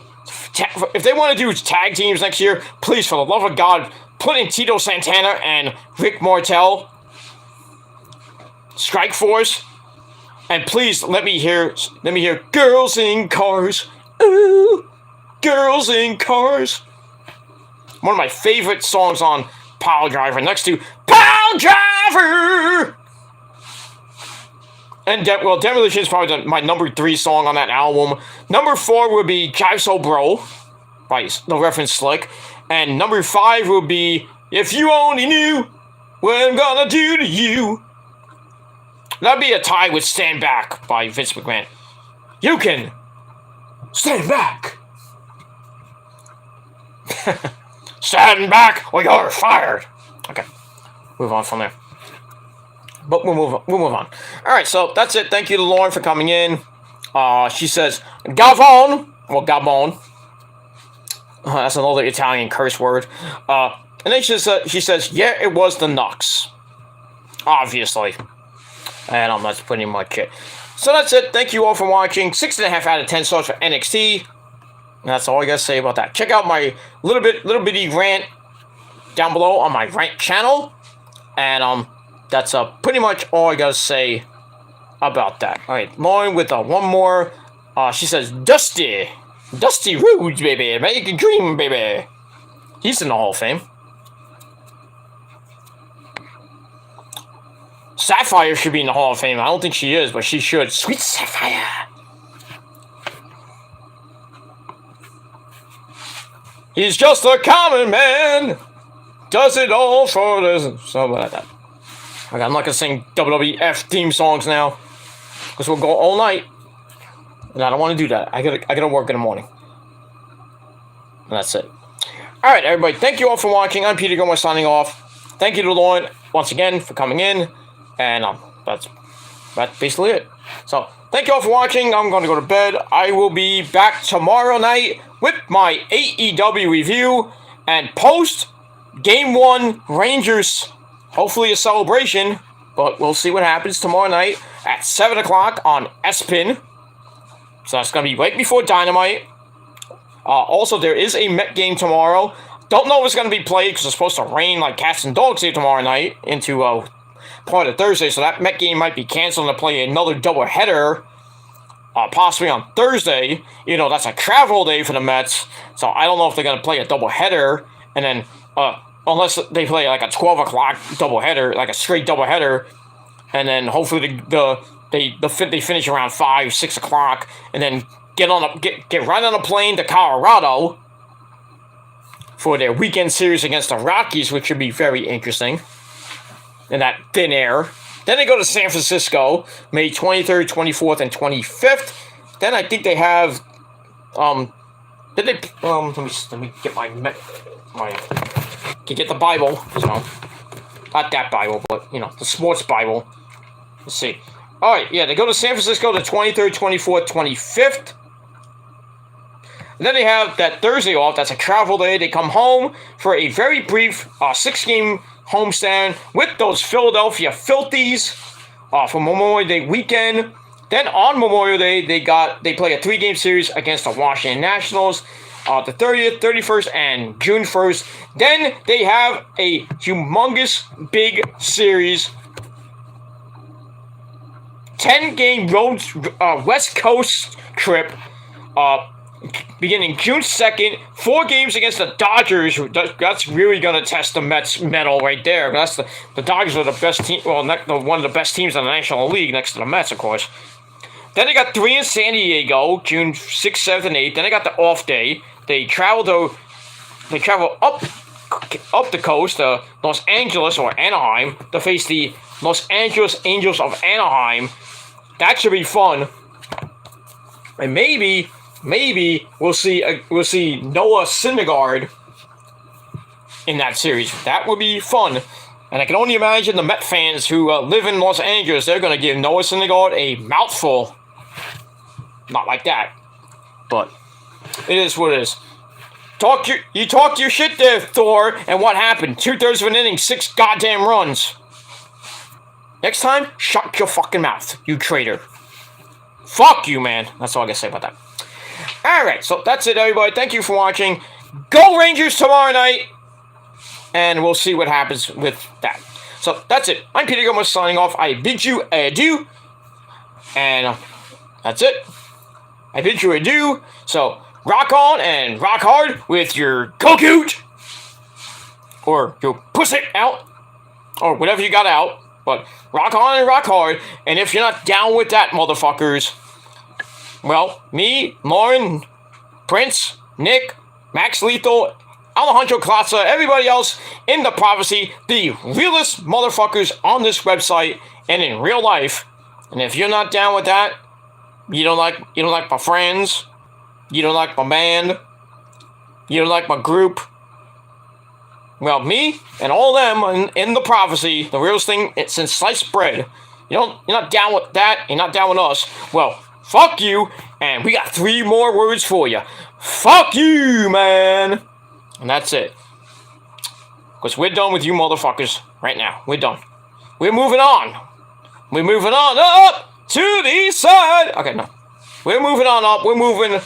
if they want to do tag teams next year, please, for the love of God, put in Tito Santana and Rick Martel. Strike Force. And please let me hear Girls in Cars. Ooh, Girls in Cars. One of my favorite songs on Pile Driver, next to Pile Driver. And Demolition is probably my number 3 song on that album. Number 4 would be Jive So Bro by No Reference Slick. And number 5 would be If You Only Knew What I'm Gonna Do to You. That'd be a tie with Stand Back by Vince McMahon. You can stand back. Stand back or you're fired. Okay, move on from there. But we'll move on. All right, so that's it. Thank you to Lauren for coming in. She says, Gavon. Well, Gabon. That's another Italian curse word. And then she says, yeah, it was the Nux. Obviously. And that's pretty much it. So that's it. Thank you all for watching. 6.5 out of 10 stars for NXT. And that's all I gotta say about that. Check out my little bitty rant down below on my rant channel. And that's pretty much all I gotta say about that. Alright, Lauren with one more. She says, Dusty Rhodes, baby. American Dream, baby. He's in the Hall of Fame. Sapphire should be in the Hall of Fame. I don't think she is, but she should. Sweet Sapphire. He's just a common man. Does it all for the... Something like that. Okay, I'm not going to sing WWF theme songs now. Because we'll go all night. And I don't want to do that. I gotta work in the morning. And that's it. Alright, everybody. Thank you all for watching. I'm Peter Gomez signing off. Thank you to Lauren once again for coming in. And that's basically it. So, thank you all for watching. I'm going to go to bed. I will be back tomorrow night with my AEW review and post Game 1 Rangers. Hopefully a celebration, but we'll see what happens tomorrow night at 7 o'clock on ESPN. So that's going to be right before Dynamite. Also, there is a Met game tomorrow. Don't know if it's going to be played because it's supposed to rain like cats and dogs here tomorrow night into part of Thursday. So that Met game might be canceled to play another doubleheader. Possibly on Thursday. You know, that's a travel day for the Mets. So I don't know if they're going to play a doubleheader. And then, unless they play like a 12 o'clock doubleheader, like a straight doubleheader. And then hopefully they finish around 5, 6 o'clock. And then get right on a plane to Colorado for their weekend series against the Rockies, which should be very interesting in that thin air. Then they go to San Francisco, May 23rd, 24th, and 25th. Then I think they have, let me get get the Bible, not that Bible, but, the sports Bible. Let's see. All right, yeah, they go to San Francisco the 23rd, 24th, 25th. And then they have that Thursday off. That's a travel day. They come home for a very brief 6-game homestand with those Philadelphia Filthies for Memorial Day weekend. Then on Memorial Day, they play a 3-game series against the Washington Nationals. The 30th, 31st, and June 1st. Then they have a humongous big series. 10-game road West Coast trip. Beginning June 2nd, 4 games against the Dodgers. That's really going to test the Mets' mettle right there. The Dodgers are the best team, one of the best teams in the National League, next to the Mets, of course. Then they got 3 in San Diego, June 6th, 7th, and 8th. Then they got the off day. They travel up the coast to Los Angeles or Anaheim to face the Los Angeles Angels of Anaheim. That should be fun. And maybe we'll see Noah Syndergaard in that series. That would be fun. And I can only imagine the Met fans who live in Los Angeles, they're going to give Noah Syndergaard a mouthful. Not like that. But it is what it is. You talked your shit there, Thor, and what happened? 2/3 of an inning, 6 goddamn runs. Next time, shut your fucking mouth, you traitor. Fuck you, man. That's all I gotta say about that. Alright, so that's it, everybody. Thank you for watching. Go Rangers tomorrow night. And we'll see what happens with that. So that's it. I'm Peter Gomez signing off. I bid you adieu. And that's it. I bid you adieu. So rock on and rock hard with your Gogoot. Or your pussy out. Or whatever you got out. But rock on and rock hard. And if you're not down with that, motherfuckers, well, me, Lauren, Prince, Nick, Max Lethal, Alejandro Clasa, everybody else in the prophecy, the realest motherfuckers on this website and in real life. And if you're not down with that, you don't like my friends, you don't like my band, you don't like my group. Well, me and all them in the prophecy, the realest thing since sliced bread. You're not down with that. You're not down with us. Well, fuck you. And we got 3 more words for you. Fuck you, man. And that's it. Because we're done with you motherfuckers right now. We're done. We're moving on. We're moving on up to the east side. Okay, no. We're moving on up. We're moving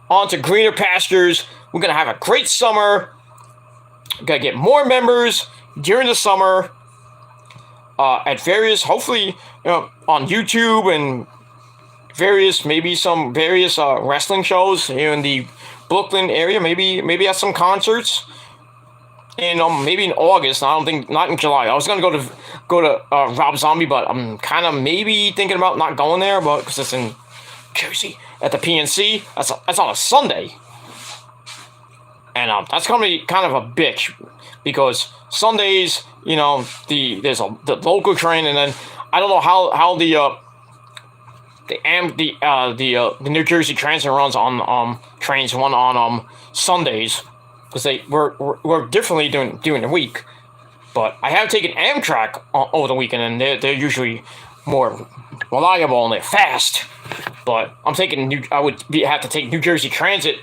on to greener pastures. We're going to have a great summer. We're going to get more members during the summer at various, hopefully, on YouTube and various wrestling shows here in the Brooklyn area. Maybe at some concerts. And maybe in August. I don't think, not in July. I was gonna go to Rob Zombie, but I'm kind of maybe thinking about not going there, but because it's in Jersey at the PNC. That's on a Sunday. And that's gonna be kind of a bitch because Sundays, there's the local train, and then I don't know how the New Jersey Transit runs on trains run on Sundays because we're differently during the week. But I have taken Amtrak over the weekend, and they're usually more reliable and they're fast. But I would have to take New Jersey Transit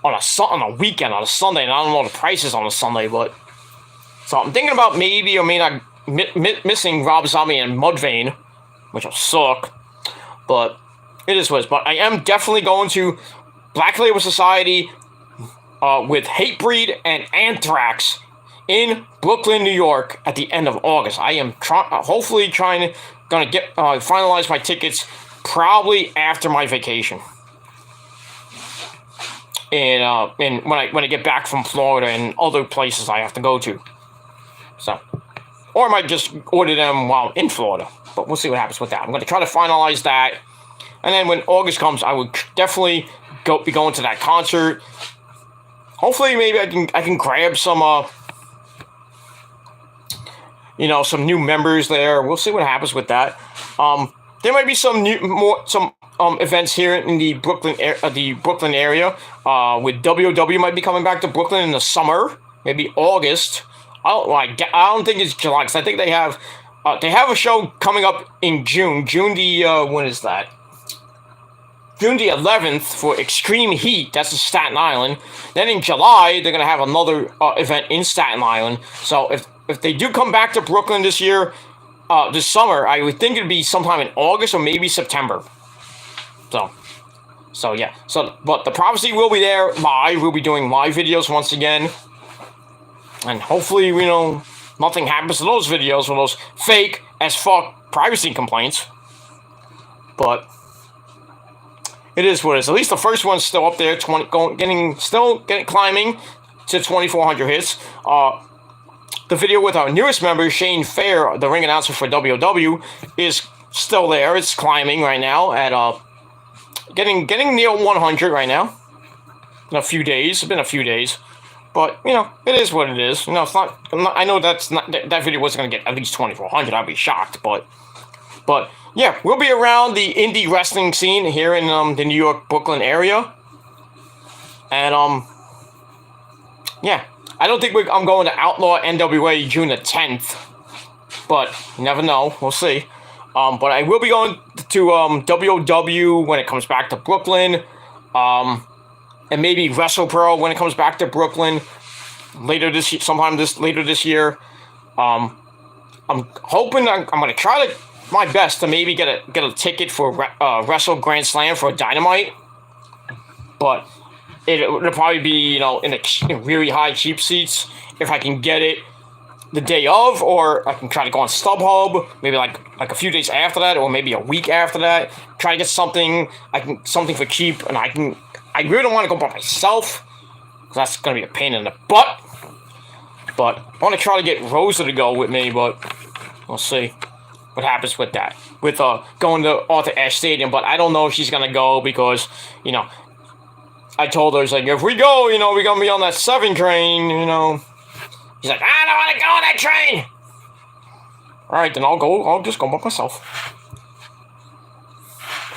on a weekend, on a Sunday, and I don't know the prices on a Sunday, but so I'm thinking about maybe or may not missing Rob Zombie and Mudvayne, which will suck, but it is what it is. But I am definitely going to Black Label Society with Hatebreed and Anthrax in Brooklyn, New York at the end of August. I am hopefully gonna get finalize my tickets probably after my vacation. And when I get back from Florida and other places I have to go to. So, or I might just order them while in Florida. But we'll see what happens with that. I'm going to try to finalize that. And then when August comes, I would definitely be going to that concert. hopefully maybe I can grab some some new members there. We'll see what happens with that. There might be some events here in the Brooklyn area. With WOW might be coming back to Brooklyn in the summer, maybe August. I don't think it's July, because I think they have a show coming up in June. When is that? June the 11th for Extreme Heat. That's in Staten Island. Then in July they're gonna have another event in Staten Island. So if they do come back to Brooklyn this year, this summer, I would think it'd be sometime in August or maybe September. So yeah. But the Prophecy will be there live. We'll be doing live videos once again. And hopefully, nothing happens to those videos with those fake as fuck privacy complaints. But it is what it is. At least the first one's still up there, climbing to 2,400 hits. The video with our newest member, Shane Fair, the ring announcer for WOW, is still there. It's climbing right now at getting near 100 right now. In a few days. It's been a few days. But, it is what it is. It's not, I know that video wasn't going to get at least 2,400. I'd be shocked. But, yeah, we'll be around the indie wrestling scene here in the New York, Brooklyn area. And, yeah. I don't think I'm going to Outlaw NWA June the 10th. But, you never know. We'll see. But I will be going to WOW when it comes back to Brooklyn. And maybe WrestlePro when it comes back to Brooklyn later this year. I'm hoping I'm going to try my best to maybe get a ticket for Wrestle Grand Slam for Dynamite. But it'll probably be in really high cheap seats if I can get it the day of, or I can try to go on StubHub maybe like a few days after that, or maybe a week after that. Try to get something for cheap, and I really don't want to go by myself, because that's going to be a pain in the butt. But I want to try to get Rosa to go with me, but we'll see what happens with that. With going to Arthur Ashe Stadium, but I don't know if she's going to go, because, I told her, it's like, if we go, we're going to be on that 7 train, She's like, I don't want to go on that train! Alright, then I'll just go by myself.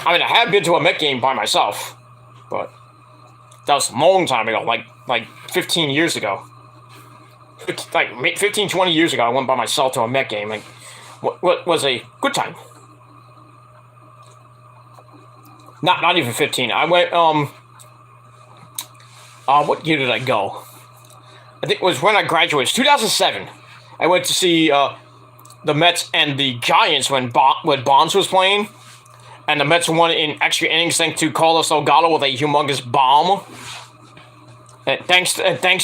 I mean, I have been to a Met game by myself, but that was a long time ago, like 15 years ago. Like 15, 20 years ago, I went by myself to a Met game. Like, what was a good time. Not even 15. I went, what year did I go? I think it was when I graduated. 2007. I went to see the Mets and the Giants when Bonds was playing. And the Mets won in extra innings thanks to Carlos Delgado with a humongous bomb. And thanks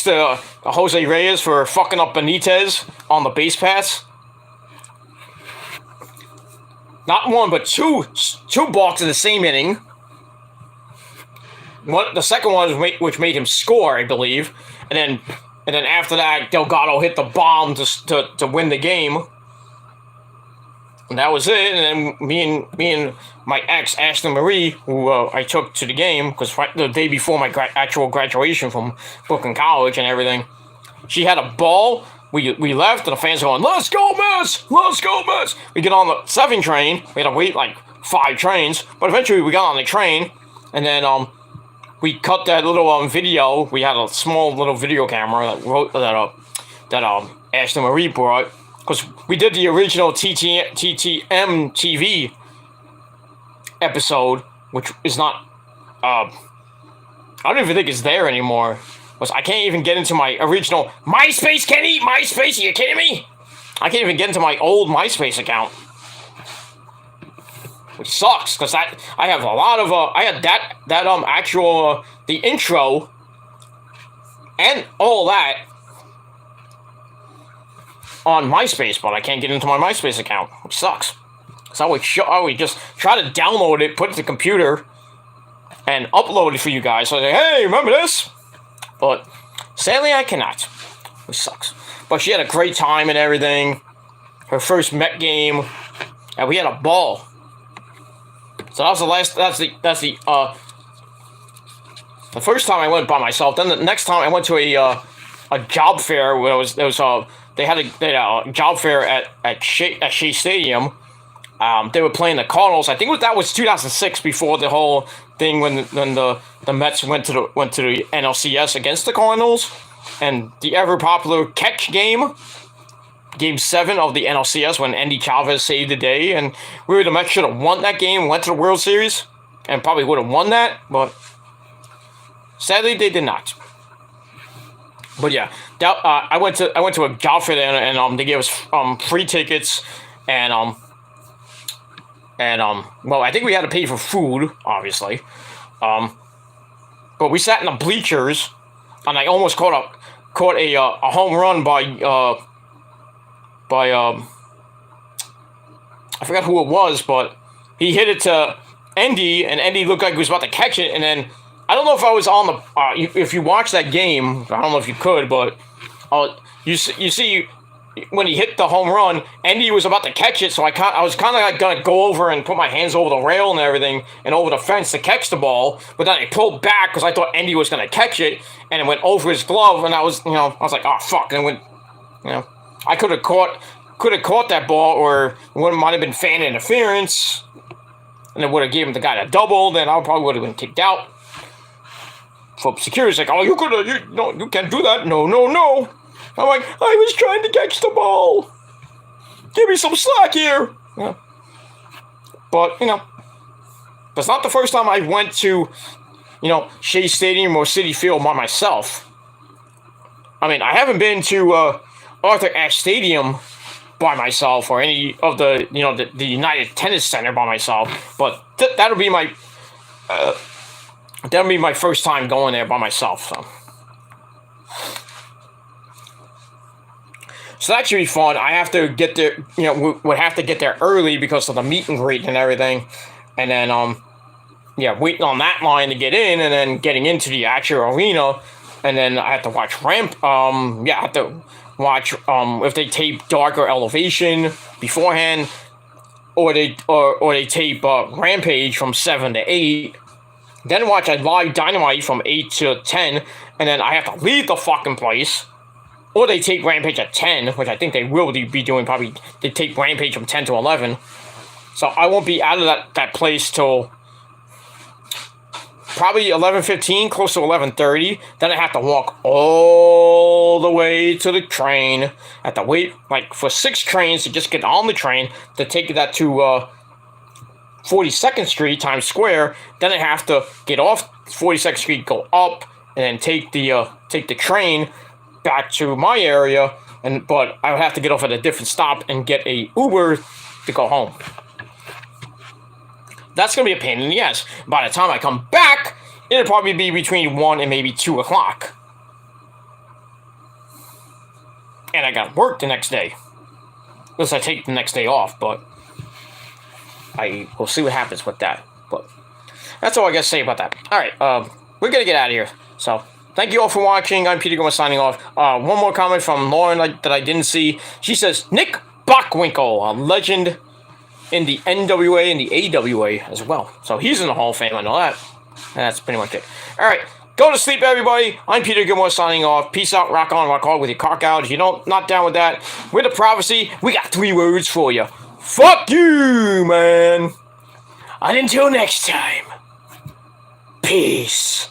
to Jose Reyes for fucking up Benitez on the base pass. Not one, but two balks in the same inning. The second one which made him score, I believe. And then after that, Delgado hit the bomb to win the game. And that was it. And then me and my ex, Ashley Marie, who I took to the game, because the day before my actual graduation from Brooklyn College and everything, she had a ball. We left, and the fans were going, "Let's go, Mets! Let's go, Mets!" We get on the 7 train. We had to wait like 5 trains, but eventually we got on the train, and then we cut that little video. We had a small little video camera that Ashley Marie brought, because we did the original TTM TV episode, which is not, I don't even think it's there anymore. I can't even get into my original MySpace, Kenny! MySpace, are you kidding me? I can't even get into my old MySpace account. Which sucks, because I have a lot of, I had that actual, the intro, and all that on MySpace, but I can't get into my MySpace account, which sucks. So I would just try to download it, put it to the computer, and upload it for you guys. So I say, hey, remember this? But sadly, I cannot, which sucks. But she had a great time and everything. Her first Met game, and we had a ball. So that was the last. That's the The first time I went by myself. Then the next time I went to a job fair where they had a job fair at Shea Stadium. They were playing the Cardinals. I think that was 2006, before the whole thing when the Mets went to the NLCS against the Cardinals, and the ever popular catch game. Game 7 of the NLCS when Andy Chavez saved the day, and the Mets should have won that game, went to the World Series, and probably would have won that, but sadly they did not. But yeah, I went to a job fair there, and they gave us free tickets, and well, I think we had to pay for food, obviously, but we sat in the bleachers, and I almost caught a home run by I forgot who it was, but he hit it to Endy, and Endy looked like he was about to catch it, and then I don't know if I was on the if you watch that game, I don't know if you could, but you see when he hit the home run, Endy was about to catch it, so I was kind of like gonna go over and put my hands over the rail and everything and over the fence to catch the ball, but then I pulled back because I thought Endy was gonna catch it, and it went over his glove, and I was like, oh fuck, and it went, I could have caught that ball, or it might have been fan interference, and it would have given the guy a double. Then I probably would have been kicked out. For security's like, oh, you can't do that. No. I'm like, I was trying to catch the ball. Give me some slack here. Yeah. But that's not the first time I went to, Shea Stadium or Citi Field by myself. I mean, I haven't been to Arthur Ashe Stadium by myself, or any of the the United Tennis Center by myself, but that'll be my first time going there by myself. So that should be fun. I have to get there, would have to get there early because of the meet and greet and everything, and then waiting on that line to get in, and then getting into the actual arena, and then I have to watch I have to watch if they tape Darker Elevation beforehand, or they tape Rampage from 7 to 8, then watch a live Dynamite from 8 to 10, and then I have to leave the fucking place, or they tape Rampage at 10, which I think they will be doing. Probably they tape Rampage from 10 to 11, so I won't be out of that place till probably 11:15, close to 11:30. Then I have to walk all the way to the train. I have to wait for 6 trains to just get on the train to take that to 42nd Street, Times Square. Then I have to get off 42nd Street, go up, and then take the train back to my area. But I would have to get off at a different stop and get a Uber to go home. That's going to be a pain in the ass. By the time I come back, it'll probably be between 1 and maybe 2 o'clock. And I got work the next day. Unless I take the next day off, but we'll see what happens with that. But that's all I got to say about that. Alright, we're going to get out of here. So, thank you all for watching. I'm Peter Gomez signing off. One more comment from Lauren that I didn't see. She says, Nick Bockwinkel, a legend in the NWA and the AWA as well. So he's in the Hall of Fame, I know that. And that's pretty much it. Alright, go to sleep, everybody. I'm Peter Gilmore signing off. Peace out, rock on, rock hard with your cock out. If you're not down with that, with the prophecy, we got 3 words for you. Fuck you, man. And until next time, peace.